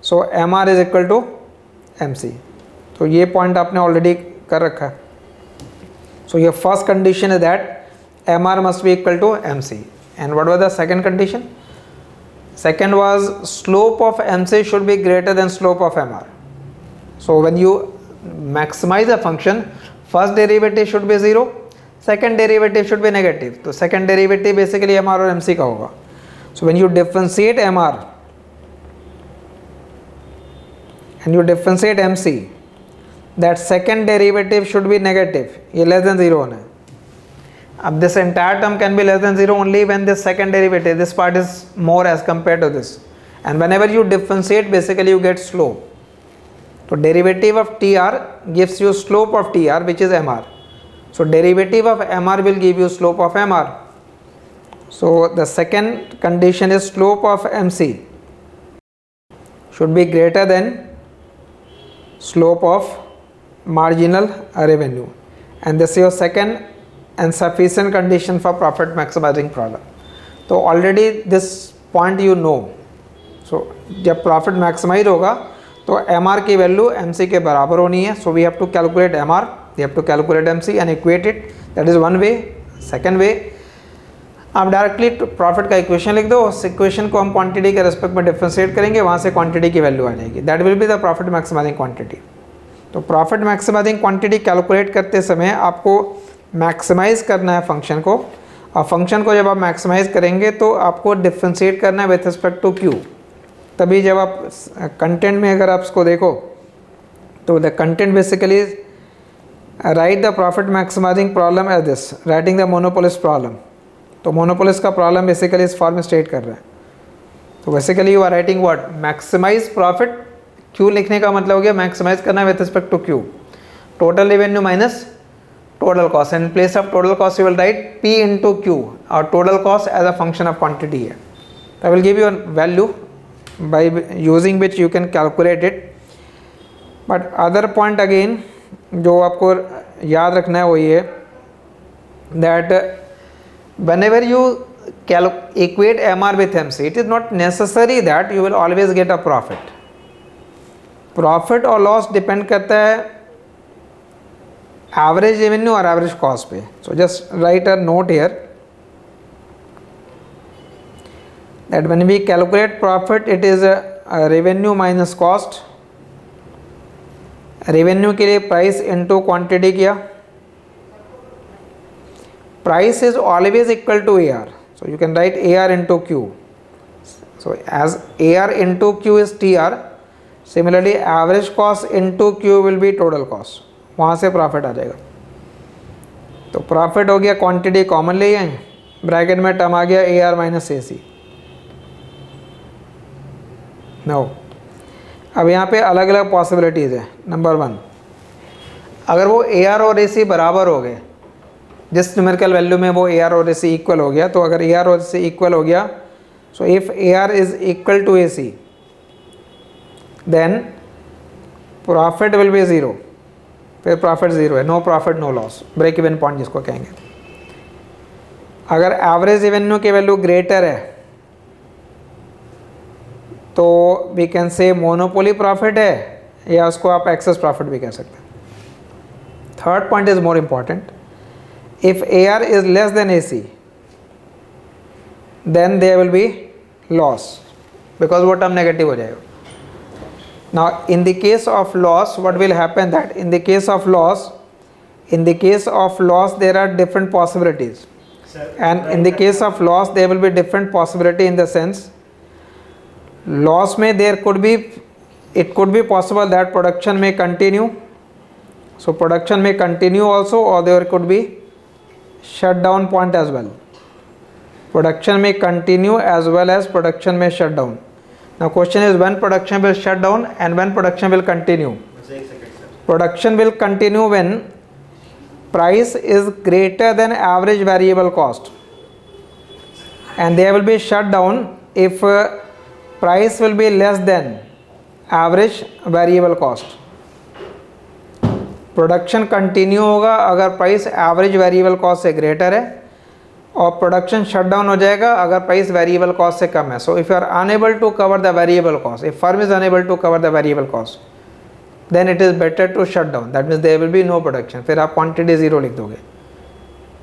so MR is equal to MC. तो ये point आपने already कर रखा है। So your first condition is that MR must be equal to MC. And what was the second condition? Second was slope of MC should be greater than slope of MR. So when you maximize a function, first derivative should be 0, second derivative should be negative. तो second derivative basically MR और MC का होगा. So when you differentiate MR and you differentiate MC, that second derivative should be negative, ये less than 0 होना है। अब this entire term can be less than 0 only when this second derivative, this part is more as compared to this, and whenever you differentiate basically you get slope. So derivative of TR gives you slope of TR which is MR. So derivative of MR will give you slope of MR. So the second condition is slope of MC should be greater than slope of marginal revenue, and this is your second and sufficient condition for profit maximizing problem. तो already this point you know. So जब profit maximize होगा तो MR की value MC के बराबर होनी है. So we have to calculate MR, we have to calculate MC and equate it. That is one way. Second way, आप directly profit का इक्वेशन लिख दो, उस इक्वेशन को हम क्वांटिटी के रेस्पेक्ट में डिफरेंशिएट करेंगे, वहाँ से क्वांटिटी की वैल्यू आ जाएगी. That will be the profit maximizing quantity. तो प्रॉफिट मैक्सिमाइजिंग क्वांटिटी कैलकुलेट करते समय आपको मैक्सिमाइज करना है फंक्शन को, और फंक्शन को जब आप मैक्सिमाइज करेंगे तो आपको डिफ्रेंशिएट करना है विथ रिस्पेक्ट टू क्यू. तभी जब आप कंटेंट में अगर आप इसको देखो तो the content basically write the profit maximizing problem as this, writing the monopolist problem. तो मोनोपोलिस्ट का प्रॉब्लम बेसिकली इस फॉर्म में स्टेट कर रहा है. तो basically you are writing what, maximize profit. Q लिखने का मतलब हो गया मैक्सिमाइज करना with respect to Q, total revenue minus total cost. In place of total cost you will write P into Q, or total cost as a function of quantity here. I will give you a value by using which you can calculate it. But other point again जो आपको याद रखना है वो ये that whenever you equate MR with MC, it is not necessary that you will always get a profit. Profit और loss depend करता है एवरेज रेवेन्यू और एवरेज कॉस्ट पे. So just write a note here that when we calculate profit it is revenue minus cost. Revenue के लिए price into quantity किया. Price is always equal to AR, so you can write AR into Q. So as AR into Q is TR, similarly average cost into Q will be total cost. वहाँ से profit आ जाएगा. तो profit हो गया, quantity common ले आए, bracket में term आ गया AR माइनस AC. नो, अब यहाँ पे अलग अलग पॉसिबिलिटीज़ है. नंबर 1, अगर वो AR और AC बराबर हो गए, जिस न्यूमेरिकल वैल्यू में वो AR और AC इक्वल हो गया, तो अगर AR और AC इक्वल हो गया, so if AR is equal to AC then profit will be 0. फिर प्रॉफिट ज़ीरो है, no profit no loss, break even point जिसको कहेंगे। अगर एवरेज रेवेन्यू की वैल्यू ग्रेटर है तो we can say monopoly profit है, या उसको आप एक्सेस प्रॉफिट भी कह सकते हैं। Third point is more important, if AR is less than AC then there will be loss, because वो टर्म नेगेटिव हो जाएगा। Now in the case of loss, what will happen that in the case of loss there are different possibilities, and in the case of loss there will be different possibility in the sense loss may there could be, it could be possible that production may continue, so production may continue also, or there could be shutdown point as well. Production may continue as well as production may shut down. Now question is when production will shut down and when production will continue. Production will continue when price is greater than average variable cost, and there will be shut down if price will be less than average variable cost. Production continue होगा अगर price average variable cost से greater है, और production shut down हो जाएगा अगर price variable cost से कम है। So if you are unable to cover the variable cost, if firm is unable to cover the variable cost, then it is better to shut down, that means there will be no production, फिर आप quantity zero लिख दोगे।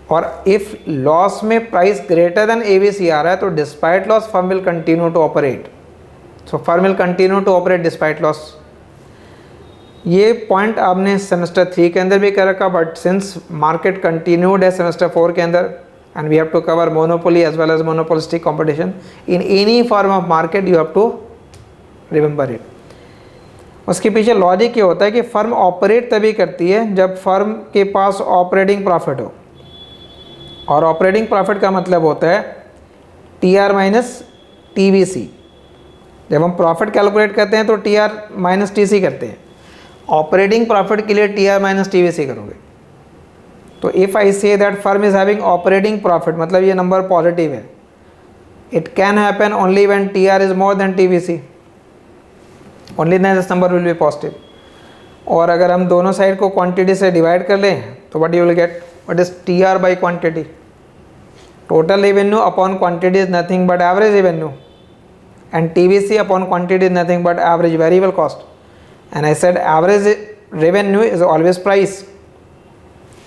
और if loss में price greater than ABC आ रहा है तो despite loss firm will continue to operate, so firm will continue to operate despite loss. ये पॉइंट आपने सेमेस्टर 3 के अंदर भी कर रखा, बट सिंस मार्केट कंटिन्यूड है सेमेस्टर 4 के अंदर, and we have to cover monopoly as well as monopolistic competition in any form of market, you have to remember it. उसके पीछे लॉजिक ये होता है कि फर्म ऑपरेट तभी करती है जब फर्म के पास ऑपरेटिंग प्रॉफिट हो, और ऑपरेटिंग प्रॉफिट का मतलब होता है TR माइनस TBC। जब हम प्रॉफिट कैलकुलेट करते हैं तो TR माइनस TC करते हैं, ऑपरेटिंग प्रॉफिट के लिए TR माइनस TBC करोगे। तो if I say that firm is having operating profit, मतलब ये नंबर पॉजिटिव है, it can happen only when TR is more than TBC, only then this number will be positive. और अगर हम दोनों side को क्वांटिटी से डिवाइड कर लें तो what you will gate, what is TR by quantity, total revenue upon quantity is nothing but average revenue, and TBC upon quantity is nothing but average variable cost, and I said average revenue is always price।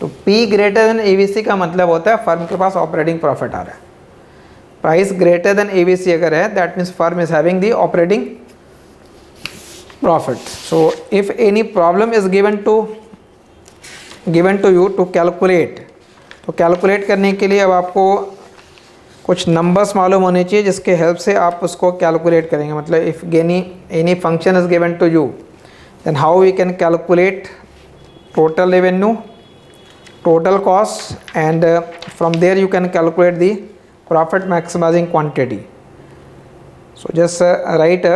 तो P greater than ABC का मतलब होता है firm के पास operating profit आ रहा है। Price greater than ABC अगर है, that means firm is having the operating profit. So if any problem is given to you to calculate, तो कैलकुलेट करने के लिए अब आपको कुछ नंबर्स मालूम होने चाहिए जिसके हेल्प से आप उसको कैलकुलेट करेंगे। मतलब if any function is given to you, then how we can calculate total revenue, total cost, and from there you can calculate the profit maximizing quantity. So just write a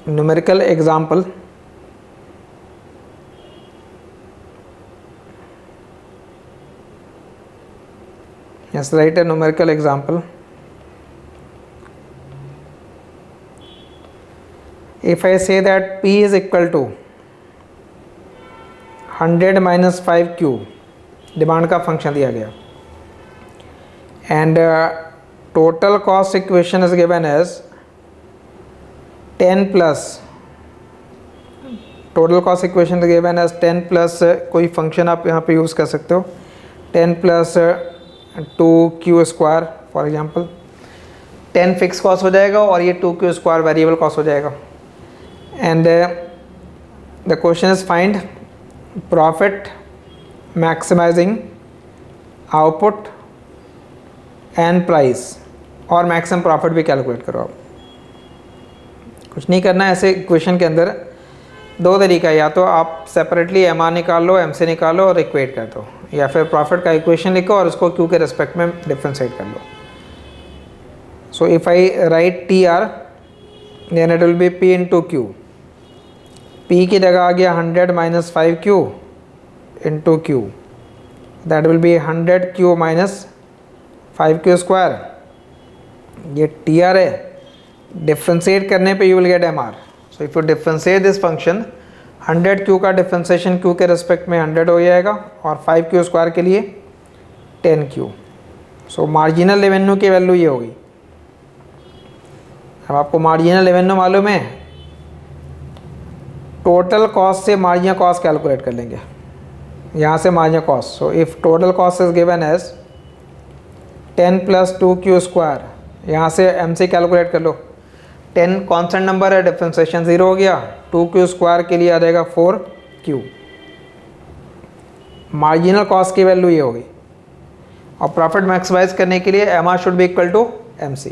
numerical example. Just write a numerical example. If I say that P is equal to 100 minus 5Q, demand का function दिया गया, and total cost equation is given as 10 plus, total cost equation is given as 10 plus कोई function आप यहाँ पे use कर सकते हो, 10 plus 2Q square for example. 10 fix cost हो जाएगा और ये 2Q स्क्वायर वेरिएबल कॉस्ट हो जाएगा। And the question is find profit maximizing output and price, और मैक्सिमम प्रॉफिट भी कैलकुलेट करो आप। कुछ नहीं करना है ऐसे इक्वेशन के अंदर, दो तरीका है, या तो आप सेपरेटली MR निकाल लो, MC निकालो और इक्वेट कर दो, या फिर प्रॉफिट का इक्वेशन लिखो और उसको Q के रिस्पेक्ट में डिफ्रेंशिएट कर लो। So if I write TR then it will be P into Q, P की जगह आ गया 100 minus 5Q into Q, that will B 100Q minus 5Q square. ये TR है, डिफ्रेंशिएट करने पे you will gate MR। So if you differentiate this function 100 Q का differentiation Q के respect में 100 हो जाएगा और 5 क्यू स्क्वायर के लिए 10 क्यू। सो मार्जिनल रेवेन्यू की वैल्यू ये होगी। अब आपको मार्जिनल रेवेन्यू मालूम है, टोटल कॉस्ट से मार्जिनल कॉस्ट कैलकुलेट कर लेंगे, यहाँ से marginal cost. So if total cost is given as 10 + 2q square, यहाँ से MC कैलकुलेट कर लो। 10 कॉन्स्टेंट नंबर है, डिफ्रेंसिएशन 0 हो गया, 2q स्क्वायर के लिए आ जाएगा 4q। मार्जिनल कॉस्ट की वैल्यू ये होगी। और प्रॉफिट मैक्सिमाइज करने के लिए MR should be equal to MC।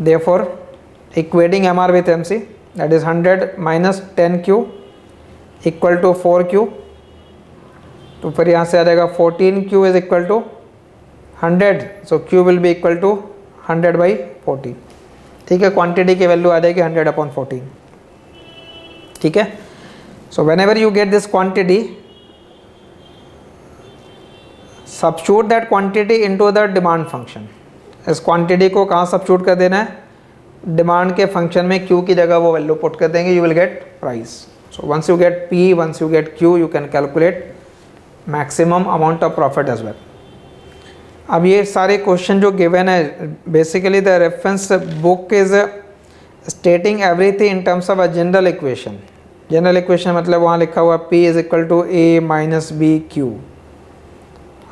Therefore, equating MR with MC, that is 100 minus 10Q equal to 4Q। तो फिर यहाँ से आ जाएगा 14Q is equal to 100, so Q will be equal to 100/14। ठीक है, क्वांटिटी की वैल्यू आ जाएगी 100/14। ठीक है, सो whenever you get this quantity, substitute that quantity into the demand function। इस क्वांटिटी को कहाँ सब्स्टिट्यूट कर देना है, डिमांड के फंक्शन में Q की जगह वो वैल्यू पुट कर देंगे, you will get price. So once you get P, once you get Q, you can calculate maximum amount of profit as well. अब ये सारे क्वेश्चन जो गिवन है, basically the reference book is stating everything in terms of a general equation. General equation मतलब वहाँ लिखा हुआ P is equal to A minus B Q.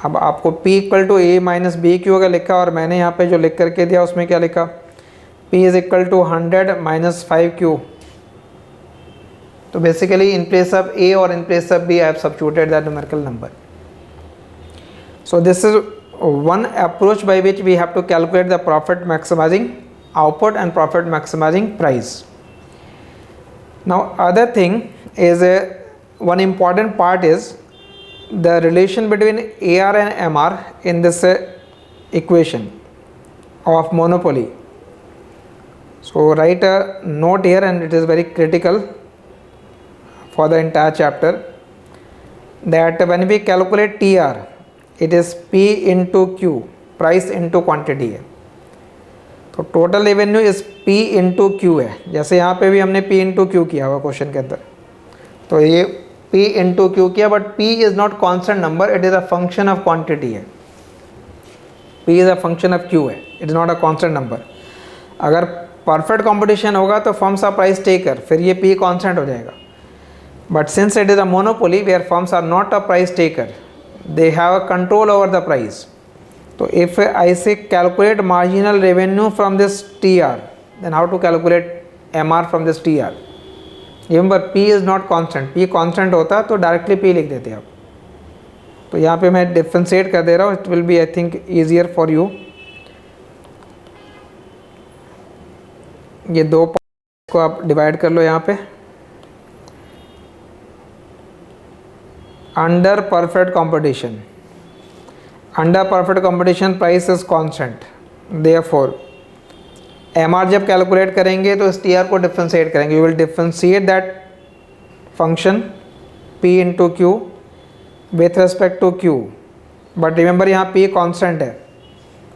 अब आपको P equal to A minus B Q अगर लिखा, और मैंने यहाँ पे जो लिख करके दिया उसमें क्या लिखा, P is equal to 100 minus 5Q। तो basically in place of A और in place of B I have substituted that numerical number. So this is one approach by which we have to calculate the profit maximizing output and profit maximizing price. Now other thing is one important part is the relation between AR and MR in this equation of monopoly. So write a note here, and it is very critical for the entire chapter, that when we calculate TR, it is P into Q, price into quantity है। तो total revenue is P into Q है, जैसे यहाँ पे भी हमने P into Q किया हुआ क्वेश्चन के अंदर। तो ये P इंटू Q किया, but P is not constant number, it is a function of quantity है। P is a function of Q है, it is not a constant number. अगर परफेक्ट कॉम्पिटिशन होगा तो फर्म्स आर प्राइस टेकर, फिर ये P constant हो जाएगा। But since it is a monopoly where firms are not a price taker, they have a control over the price. So if I say calculate marginal revenue from this TR, then how to calculate MR from this TR? Remember P is not constant, P constant होता तो directly P लिख देते आप। तो यहाँ पे मैं differentiate कर दे रहा हूँ, it will be I think easier for you। ये दो को आप डिवाइड कर लो यहाँ पे। Under perfect competition, under perfect competition price is constant, therefore MR जब कैलकुलेट करेंगे तो इस TR को डिफ्रेंशिएट करेंगे। You will differentiate that function P into Q with respect to Q, but remember यहाँ P कांस्टेंट है।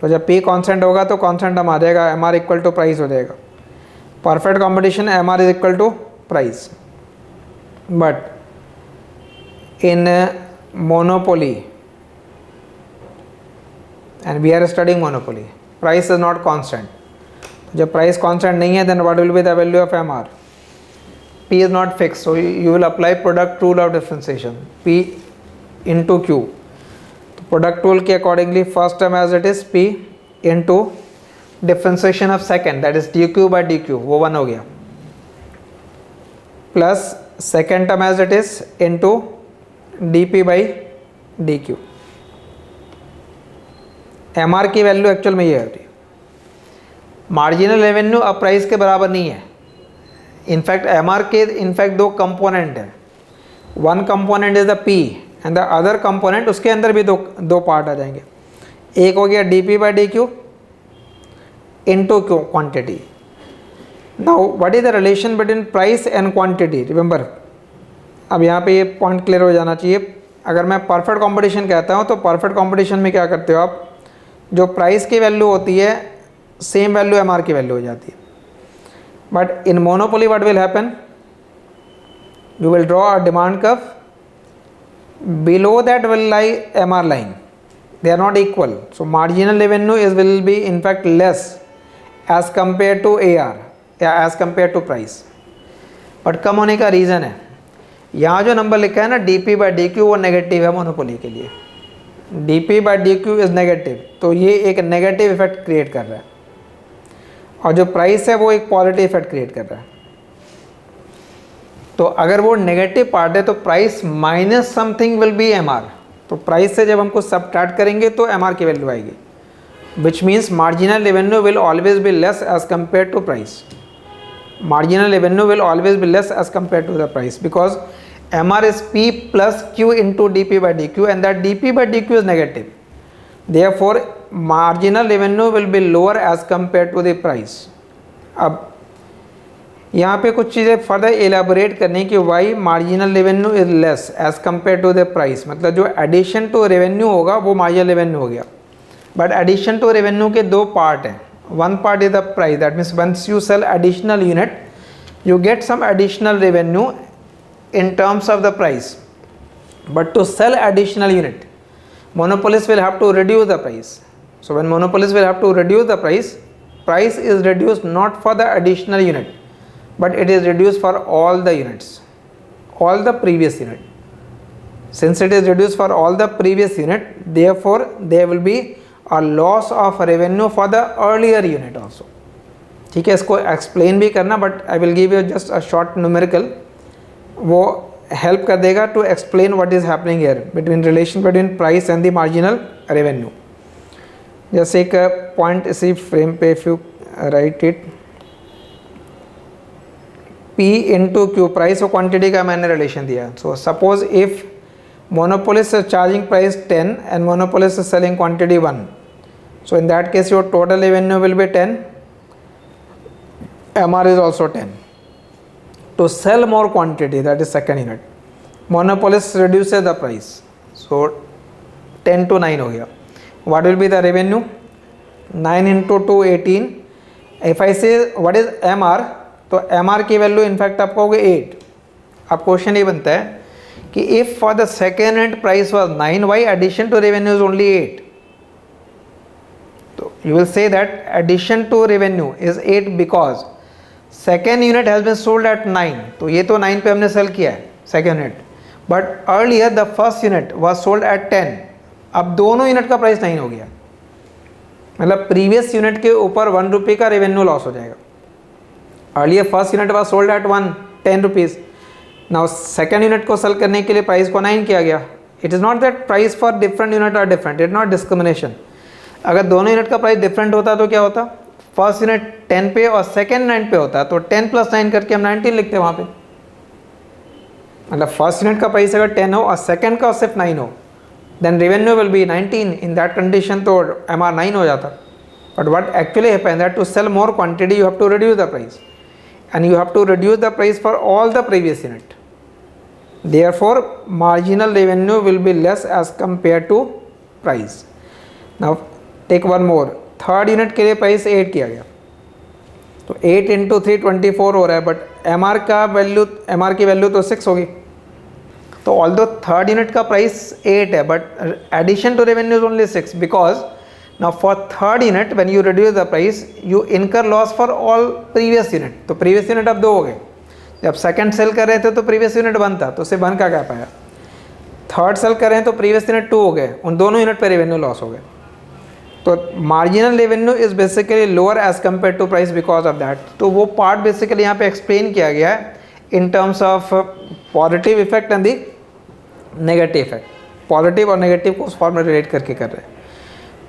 तो जब P कांस्टेंट होगा तो कांस्टेंट टर्म आ जाएगा, MR इक्वल टू प्राइस हो जाएगा। Perfect competition MR is equal to price, but in monopoly, and we are studying monopoly, price is not constant. जब price constant नहीं है, then what will be the value of MR? P is not fixed, so you will apply product rule of differentiation, P into Q। तो product rule के accordingly first term as it is P into differentiation of second, that is dQ by dQ, वो 1 हो गया, plus second term as it is into dP by dQ। MR की value actual में ये है। Marginal revenue अब price के बराबर नहीं है। इनफैक्ट MR के इनफैक्ट दो कंपोनेंट है, one component is the P and the other component, उसके अंदर भी दो पार्ट आ जाएंगे। एक हो गया dP by dQ into quantity. Now what is the relation between price and quantity? Remember, अब यहाँ पे ये पॉइंट क्लियर हो जाना चाहिए। अगर मैं परफेक्ट कंपटीशन कहता हूँ तो परफेक्ट कंपटीशन में क्या करते हो आप, जो प्राइस की वैल्यू होती है सेम वैल्यू MR की वैल्यू हो जाती है। But in monopoly what will happen, you will draw a demand curve. Below that will lie MR line. They are not equal. So marginal revenue will be in fact less as compared to AR या as compared to price. But कम होने का reason है, यहाँ जो number लिखा है ना dp/dq वो नेगेटिव है मोनोपोली के लिए. dp/dq इज़ नेगेटिव, तो ये एक नेगेटिव इफेक्ट क्रिएट कर रहा है, और जो प्राइस है वो एक पॉजिटिव इफेक्ट क्रिएट कर रहा है. तो अगर वो नेगेटिव पार्ट है तो price minus something will be MR. तो प्राइस से जब हमको सबट्रैक्ट करेंगे तो MR की वैल्यू आएगी, which means marginal revenue will always be less as compare to price. Marginal revenue will always be less as compared to the price because MR is P plus Q into dp/dq and that dp/dq is negative. Therefore, marginal revenue will be lower as compared to the price. अब यहाँ पे कुछ चीज़ें further elaborate करने की why marginal revenue is less as compared to the price. मतलब जो addition to revenue होगा वो marginal revenue हो गया, but addition to revenue के दो पार्ट हैं. One part is the price, that means once you sell additional unit you get some additional revenue in terms of the price, but to sell additional unit monopolist will have to reduce the price. So when monopolist will have to reduce the price is reduced not for the additional unit but it is reduced for all the units, all the previous unit. Since it is reduced for all the previous unit, therefore there will be a loss of revenue for the earlier unit also. ठीक है, इसको explain भी करना, but I will give you just a short numerical, वो help कर देगा to explain what is happening here between relation between price and the marginal revenue. जैसे एक पॉइंट इसी फ्रेम पे if you write it, P into Q, price और quantity का मैंने रिलेशन दिया. So suppose if monopolist is charging price 10 and monopolist is selling quantity 1, so in that case your total revenue will be 10, MR is also 10. To sell more quantity, that is second unit, monopolist reduces the price, so 10 to 9 हो गया. What will be the revenue? 9 into 2 18. If I say what is MR, तो MR की value in fact आपको होगी 8. अब question ये बनता है कि if for the second unit price was 9, why addition to revenue is only 8? So you will say that addition to revenue is 8 because second unit has been sold at 9. तो ये तो 9 पे हमने सेल किया है second unit, but earlier the first unit was sold at 10. अब दोनों unit का प्राइस 9 हो गया, मतलब प्रीवियस यूनिट के ऊपर 1 रुपये का रेवेन्यू लॉस हो जाएगा. Earlier first unit was sold at 10 rupees. Now second unit को सेल करने के लिए प्राइस को 9 किया गया. It is not that price for different unit are different, it not discrimination. अगर दोनों यूनिट का प्राइस डिफरेंट होता तो क्या होता, फर्स्ट यूनिट 10 पे और सेकेंड 9 पे होता, तो 10 + 9 करके हम 19 लिखते हैं वहाँ पे. मतलब फर्स्ट यूनिट का प्राइस अगर 10 हो और सेकेंड का सिर्फ 9 हो, then revenue will be 19. In that condition तो MR 9 हो जाता. But what actually happens that to sell more quantity you have to reduce the price, and you have to reduce the price for all the previous unit. Therefore marginal revenue will be less as compared to price. Now take one more, third unit के लिए price 8 किया गया, तो 8 into 3 24 हो रहा है, but MR की value तो 6 होगी. तो ऑल्दो थर्ड यूनिट का प्राइस 8 है, but addition to revenue is only 6 because now for third unit when you reduce the price you incur loss for all previous unit. तो previous unit अब 2 हो गए. जब सेकंड सेल कर रहे थे तो previous unit 1 था, तो उससे 1 का गैप आया. थर्ड सेल कर रहे हैं तो previous unit 2 हो गए, उन दोनों यूनिट पे रेवेन्यू लॉस हो गए. तो marginal revenue is basically lower as compare to price because of that. तो वो पार्ट बेसिकली यहाँ पे एक्सप्लेन किया गया है इन terms of positive effect and the negative effect. Positive और नेगेटिव को उस फॉर्म में रिलेट करके कर रहे हैं.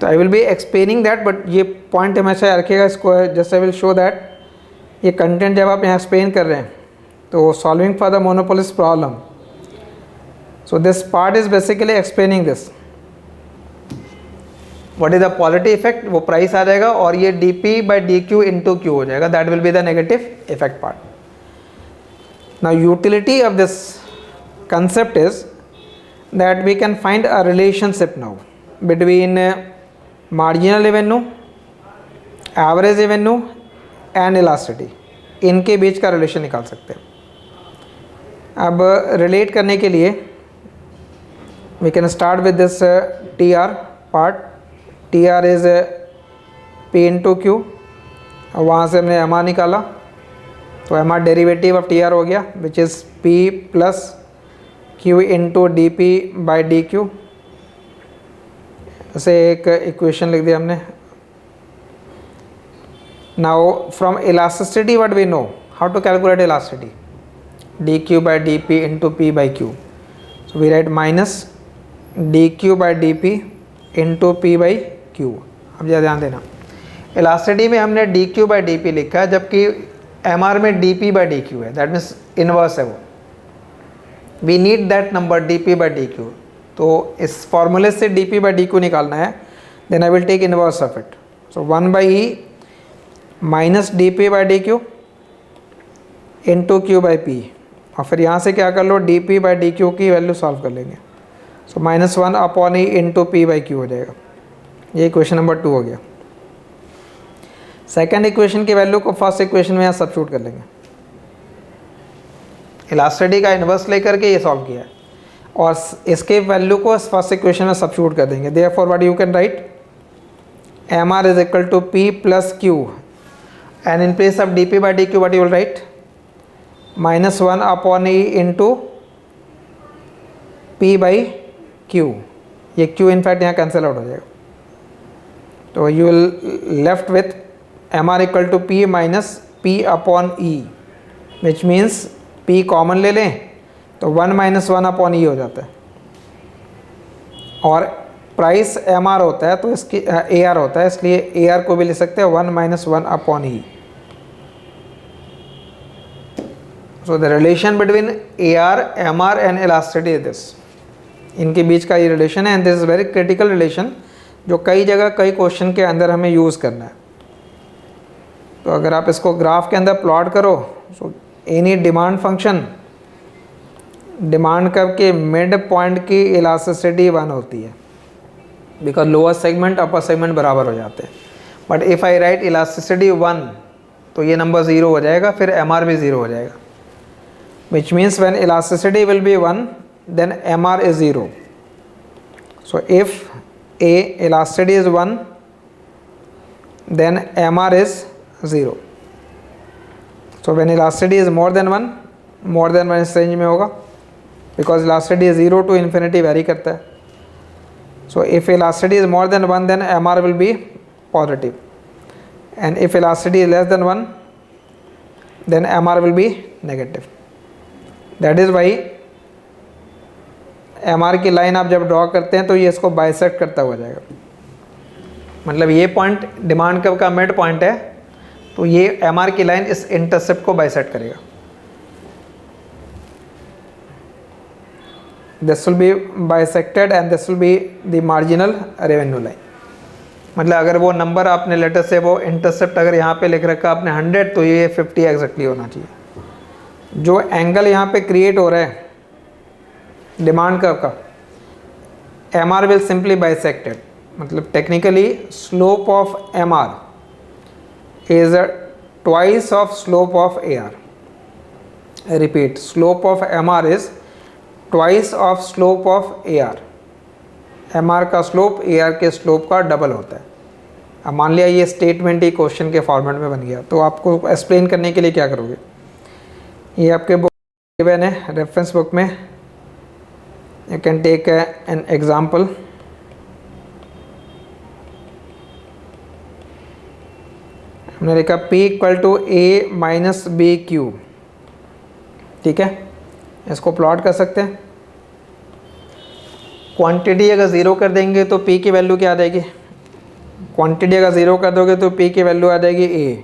तो I will be explaining that, but ये पॉइंट हमेशा रखिएगा इसको. Just I will show that ये कंटेंट जब आप यहाँ एक्सप्लेन कर रहे हैं तो solving for the monopolist problem, so this part is basically explaining this what is the positive effect, वो प्राइस आ जाएगा, और ये dp/dq इंटू क्यू हो जाएगा, that will be the negative effect part. Now utility of this concept is that we can find a relationship now between marginal revenue, average revenue and elasticity. इनके बीच का relation निकाल सकते हैं. अब relate करने के लिए we can start with this T R part. T R is P into Q. वहाँ से हमने एम आर निकाला तो M R derivative of T R हो गया which is P plus Q into D P by D Q. ऐसे एक equation लिख दिया हमने. Now from elasticity what we know, how to calculate elasticity, D Q by D P into P by Q. So we write minus D Q by D P into P by Q. अब ज़रा ध्यान देना, elasticity में हमने D Q by D P लिखा है जबकि M R में D P by D Q है. दैट मीन्स इनवर्स है वो. We need that number D P by D Q. तो इस फॉर्मूले से D P by D Q निकालना है. Then I will take inverse of it. So 1 by E minus D P by D Q into Q by P. और फिर यहाँ से क्या कर लो, D P by D Q की वैल्यू सॉल्व कर लेंगे. So -1 upon E into P by Q हो जाएगा. ये इक्वेशन नंबर 2 हो गया. सेकेंड इक्वेशन की वैल्यू को फर्स्ट इक्वेशन में यहाँ सब्स्टिट्यूट कर लेंगे. इलास्टिसिटी का इन्वर्स लेकर के ये सॉल्व किया है और इसके वैल्यू को फर्स्ट इक्वेशन में सब्स्टिट्यूट कर देंगे. Therefore what you can write, M R is equal to P plus Q and in place of D P by D Q what you will write, -1 upon E into P by Q. ये Q in fact यहाँ cancel out हो जाएगा. तो you will left with M R equal to P minus P upon E which means P common ले लें तो 1 - 1 upon ई हो जाता है. और प्राइस एम आर होता है तो इसकी ए आर होता है, इसलिए ए आर को भी ले सकते हैं 1 - 1 upon E. So the relation between A R, M R and elasticity is this. इनके बीच का ये रिलेशन है and this is very critical relation जो कई जगह कई क्वेश्चन के अंदर हमें यूज़ करना है. तो अगर आप इसको ग्राफ के अंदर प्लॉट करो, so any demand function, demand curve के मिड पॉइंट की इलास्टिसिटी 1 होती है because lower segment upper segment बराबर हो जाते हैं. But if I right elasticity 1 तो ये नंबर 0 हो जाएगा, फिर एम आर भी 0 हो जाएगा. Which means when elasticity will B 1 then MR is 0. So if A elasticity is 1 then MR is 0. So when elasticity is more than 1 इस range में होगा because elasticity is 0 to infinity vary करता है. So if elasticity is more than 1 then MR will be positive and if elasticity is less than 1 then MR will be negative. That is why M R की line आप जब draw करते हैं तो ये इसको बाइसेक्ट करता हुआ जाएगा. मतलब ये पॉइंट डिमांड कर्व का मिड पॉइंट है तो ये एम आर की लाइन इस इंटरसेप्ट को बाइसेक्ट करेगा. This will B bisected and this will be the marginal revenue line. मतलब अगर वो नंबर आपने लेटर से वो इंटरसेप्ट अगर यहाँ पे लिख रखा आपने 100 तो ये 50 एग्जैक्टली होना चाहिए. जो एंगल यहाँ पे क्रिएट हो रहा है डिमांड कर्व का, M R will simply bisected. मतलब technically slope of M R is twice of slope of A R. Repeat, slope of M R is twice of slope of A R. M R का slope A R के slope का double होता है. अब मान लिया ये statement ही क्वेश्चन के फॉर्मेट में बन गया तो आपको एक्सप्लेन करने के लिए क्या करोगे, ये आपके बुक गिवन है रेफरेंस बुक में. You can take an example. हमने लिखा P equal to A minus B Q. ठीक है, इसको प्लॉट कर सकते हैं. क्वांटिटी अगर ज़ीरो कर देंगे तो P की वैल्यू क्या आ जाएगी, क्वांटिटी अगर ज़ीरो कर दोगे तो P की वैल्यू आ जाएगी A.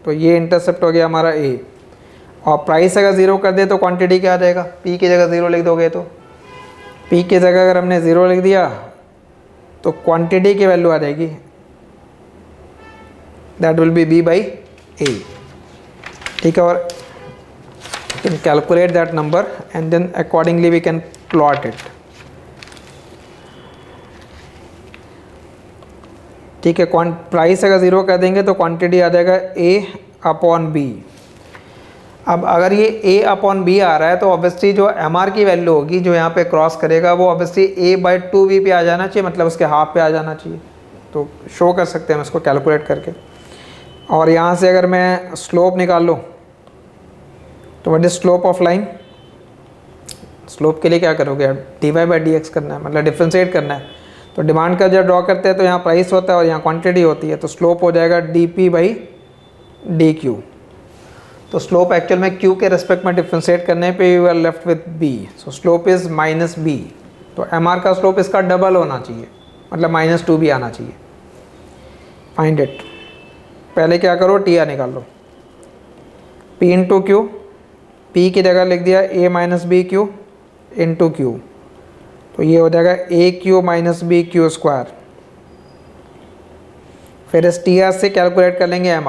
तो ये इंटरसेप्ट हो गया हमारा A. और प्राइस अगर ज़ीरो कर दे तो क्वांटिटी क्या आ जाएगा, P की जगह 0 लिख दोगे तो P की जगह अगर हमने 0 लिख दिया तो क्वांटिटी की वैल्यू आ जाएगी, that will be B by A. ठीक है, और can calculate that number and then accordingly we can plot it. ठीक है, प्राइस अगर 0 कर देंगे तो क्वांटिटी आ जाएगा A अपॉन B. अब अगर ये a अपॉन बी आ रहा है तो ऑब्वियसली जो mr की वैल्यू होगी जो यहाँ पे क्रॉस करेगा वो ऑब्वियसली a/2b पे आ जाना चाहिए, मतलब उसके हाफ पे आ जाना चाहिए। तो शो कर सकते हैं हम इसको कैलकुलेट करके। और यहाँ से अगर मैं स्लोप निकाल लूँ तो what is slope of line? Slope के लिए क्या करोगे आप? dy/dx करना है, मतलब डिफ्रेंशिएट करना है। तो डिमांड का जब ड्रॉ करते हैं तो यहाँ प्राइस होता है और यहाँ क्वांटिटी होती है, तो स्लोप हो जाएगा dp/dq। तो स्लोप एक्चुअल में q के रेस्पेक्ट में डिफ्रेंशिएट करने पे you are left with b, so slope is -b। तो mr का स्लोप इसका डबल होना चाहिए, मतलब -2b आना चाहिए। Find it. पहले क्या करो, tr निकाल लो। p इंटू क्यू, p की जगह लिख दिया a-bq इंटू क्यू, तो ये हो जाएगा aq-bq²। फिर इस tr से कैलकुलेट कर लेंगे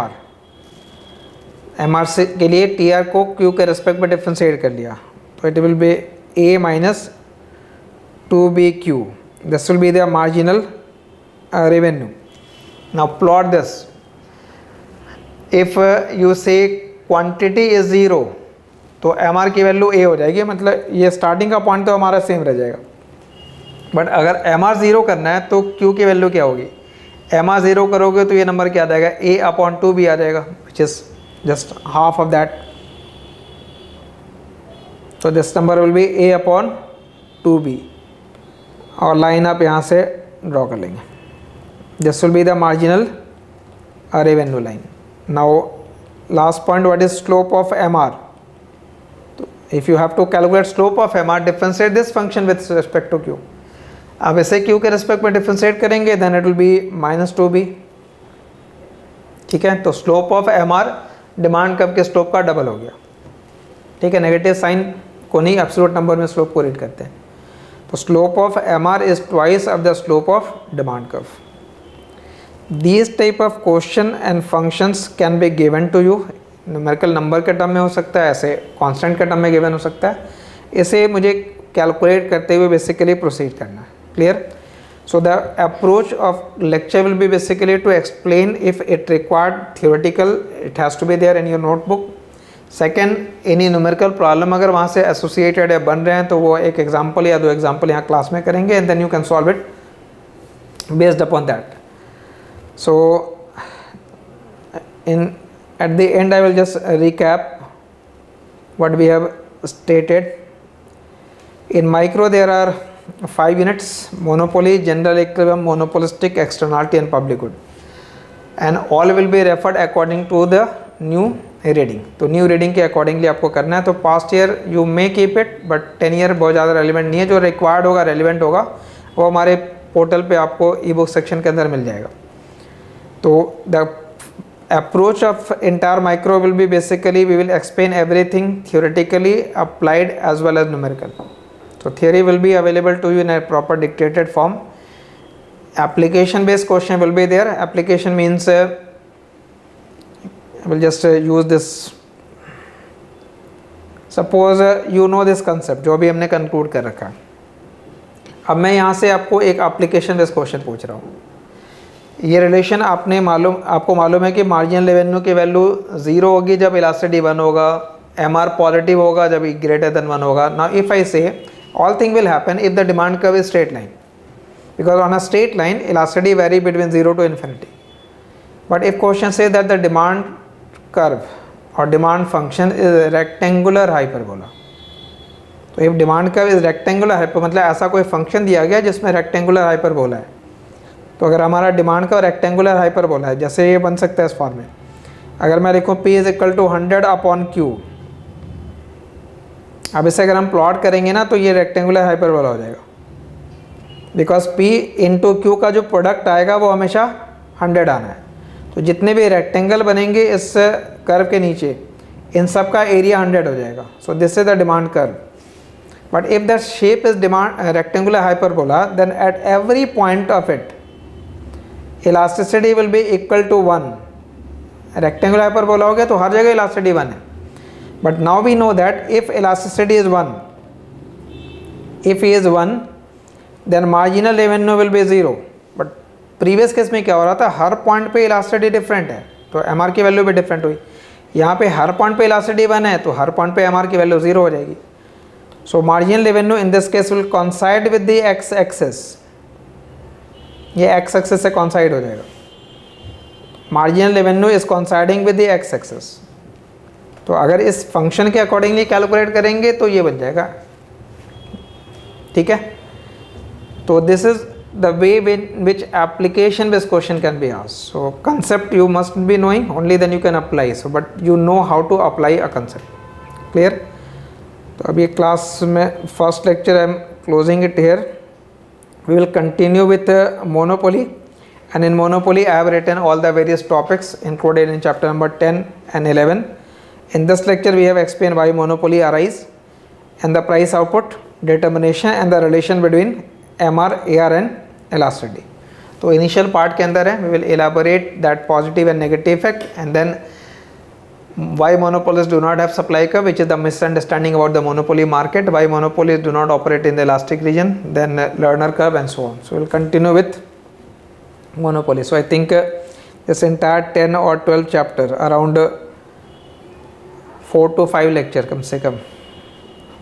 mr से के लिए tr को q के रेस्पेक्ट में डिफ्रेंशिएट कर लिया, तो it will B a-2bq। This will be the marginal revenue. Now plot this. If you से क्वांटिटी इज 0 तो mr की वैल्यू a हो जाएगी, मतलब ये स्टार्टिंग का पॉइंट तो हमारा सेम रह जाएगा। बट अगर mr 0 करना है तो q की वैल्यू क्या होगी? mr 0 करोगे तो ये नंबर क्या आ जाएगा? a/2b आ जाएगा, which is just half of that. So this number will be a/2b और लाइन आप यहाँ से ड्रॉ कर लेंगे। This will be the marginal revenue line. Now last point, what is slope of mr? If you have to calculate slope of mr, differentiate this function with respect to q. अब इसे q के respect में differentiate करेंगे, then it will be -2b। ठीक है, तो slope of mr demand curve के slope का डबल हो गया। ठीक है, नेगेटिव साइन को नहीं, एब्सोल्यूट नंबर में स्लोप को रीड करते हैं। तो slope of mr is twice of the slope of demand curve. These type of question and functions can be given to you. Numerical number के टर्म में हो सकता है, ऐसे कांस्टेंट के टर्म में गिवन हो सकता है। इसे मुझे कैलकुलेट करते हुए बेसिकली प्रोसीड करना है। Clear? So the approach of lecture will be basically to explain if it required theoretical, it has to be there in your notebook. Second, any numerical problem अगर वहाँ से associated या बन रहे हैं तो वो एक example या 2 example यहाँ क्लास में करेंगे, and then you can solve it based upon that. So at the end I will just recap what we have stated. In micro there are 5 units: monopoly, general equilibrium, monopolistic, externality and public good, and all will be referred according to the new reading. तो new reading के accordingly आपको करना है। तो past year you may keep it, but 10 year बहुत ज़्यादा relevant नहीं है। जो रिक्वायर्ड होगा, रेलिवेंट होगा, वो हमारे पोर्टल पे आपको ई बुक सेक्शन के अंदर मिल जाएगा। तो the approach of entire micro will be basically we will explain everything theoretically, applied as well as numerical. So theory will be available to you in a proper dictated form. Application based question will be there. Application means I will just use this. Suppose you know this concept जो अभी हमने conclude कर रखा है। अब मैं यहाँ से आपको एक एप्लीकेशन बेस्ड क्वेश्चन पूछ रहा हूँ। ये रिलेशन आपको मालूम है कि मार्जिनल रेवेन्यू की वैल्यू 0 होगी जब इलास्टिसिटी 1 होगा, mr पॉजिटिव होगा जब ग्रेटर देन 1 होगा। नाउ इफ आई से all thing will happen if the demand curve is straight line, because on a straight line elasticity vary between 0 to infinity. But if question says that the demand curve or demand function is rectangular hyperbola, तो if demand curve is rectangular hyperbola मतलब ऐसा कोई function दिया गया जिसमें rectangular hyperbola है। तो अगर हमारा डिमांड का रेक्टेंगुलर हाइपरबोला है, जैसे ये बन सकता है इस फॉर्म में, अगर मैं लिखूँ P is equal to 100/Q, अब इसे अगर हम प्लॉट करेंगे ना तो ये रेक्टेंगुलर हाइपरबोला हो जाएगा, बिकॉज P इंटू Q का जो प्रोडक्ट आएगा वो हमेशा 100 आना है। तो जितने भी रेक्टेंगल बनेंगे इस कर्व के नीचे, इन सब का एरिया 100 हो जाएगा। So this is the demand curve. But if the shape is demand rectangular hyperbola, then at every point of it elasticity will be equal to 1। Rectangular hyperbola हो गया तो हर जगह इलास्टिसिटी 1 है। But now we know that if elasticity is 1, if E is 1, then marginal revenue will be 0. But previous case में क्या हो रहा था, हर पॉइंट पे इलास्टिसिटी डिफरेंट है, तो mr की वैल्यू भी डिफरेंट हुई। यहाँ पे हर पॉइंट पे इलास्टिसिटी 1 है तो हर पॉइंट पे एम आर की वैल्यू 0 हो जाएगी. So marginal revenue in this case will coincide with the X axis, ये एक्स एक्सेस से कॉन्साइड हो जाएगा. Marginal revenue is coinciding with the X axis. तो अगर इस फंक्शन के अकॉर्डिंगली कैलकुलेट करेंगे तो ये बन जाएगा. ठीक है, तो this is the way in which application based question can be asked. So concept you must be knowing, only then you can apply. So but you know how to apply a concept. Clear? तो अभी class में first lecture I am closing it here. We will continue with monopoly, and in monopoly I have written all the various topics included in chapter number 10 and 11. In this lecture we have explained why monopoly arise and the price output determination and the relation between MR, AR and elasticity. तो initial part के अंदर है we will elaborate that positive and negative effect and then why monopolies do not have supply curve, which is the misunderstanding about the monopoly market, why monopolies do not operate in the elastic region, then Lerner curve and so on. So we'll continue with monopoly. So I think this entire 10 or 12 chapter around 4 to 5 lecture कम से कम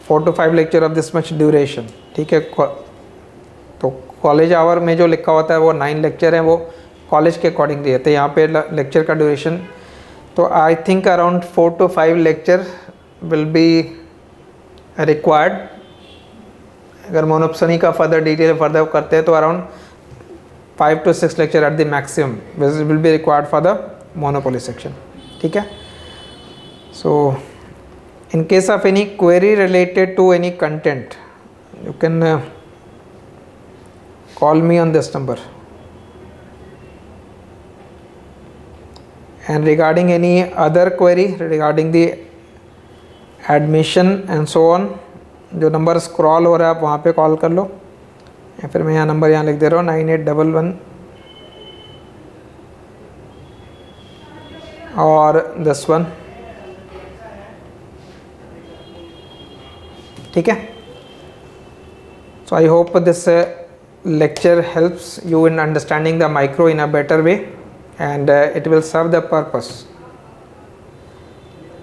4 to 5 lecture of this much duration. ठीक है, तो college our में जो लिखा होता है वो 9 लेक्चर हैं, वो कॉलेज के अकॉर्डिंग दिए थे. यहाँ पे लेक्चर का ड्यूरेशन तो I think around 4 to 5 lecture will be required. अगर मोनोप्सनी का फर्दर डिटेल फर्दर करते हैं तो around 5 to 6 lecture at the maximum will be required for the monopoly section. ठीक है, so in case of any query related to any content you can call me on this number, and regarding any other query regarding the admission and so on, जो number scroll हो रहा है आप वहाँ पे call कर लो, या फिर मैं यहाँ नंबर यहाँ लिख दे रहा हूँ 9811 और this one. ठीक है, so I hope this lecture helps you in understanding the micro in a better way, and it will serve the purpose.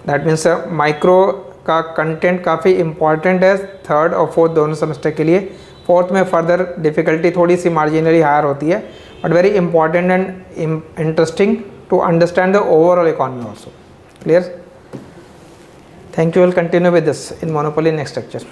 That means micro का कंटेंट काफ़ी इम्पॉर्टेंट है थर्ड और फोर्थ दोनों सेमेस्टर के लिए. Fourth में फर्दर डिफ़िकल्टी थोड़ी सी marginally higher होती है, but very important and interesting to understand the overall economy also. Clear? Thank you. Will continue with this in monopoly next lecture.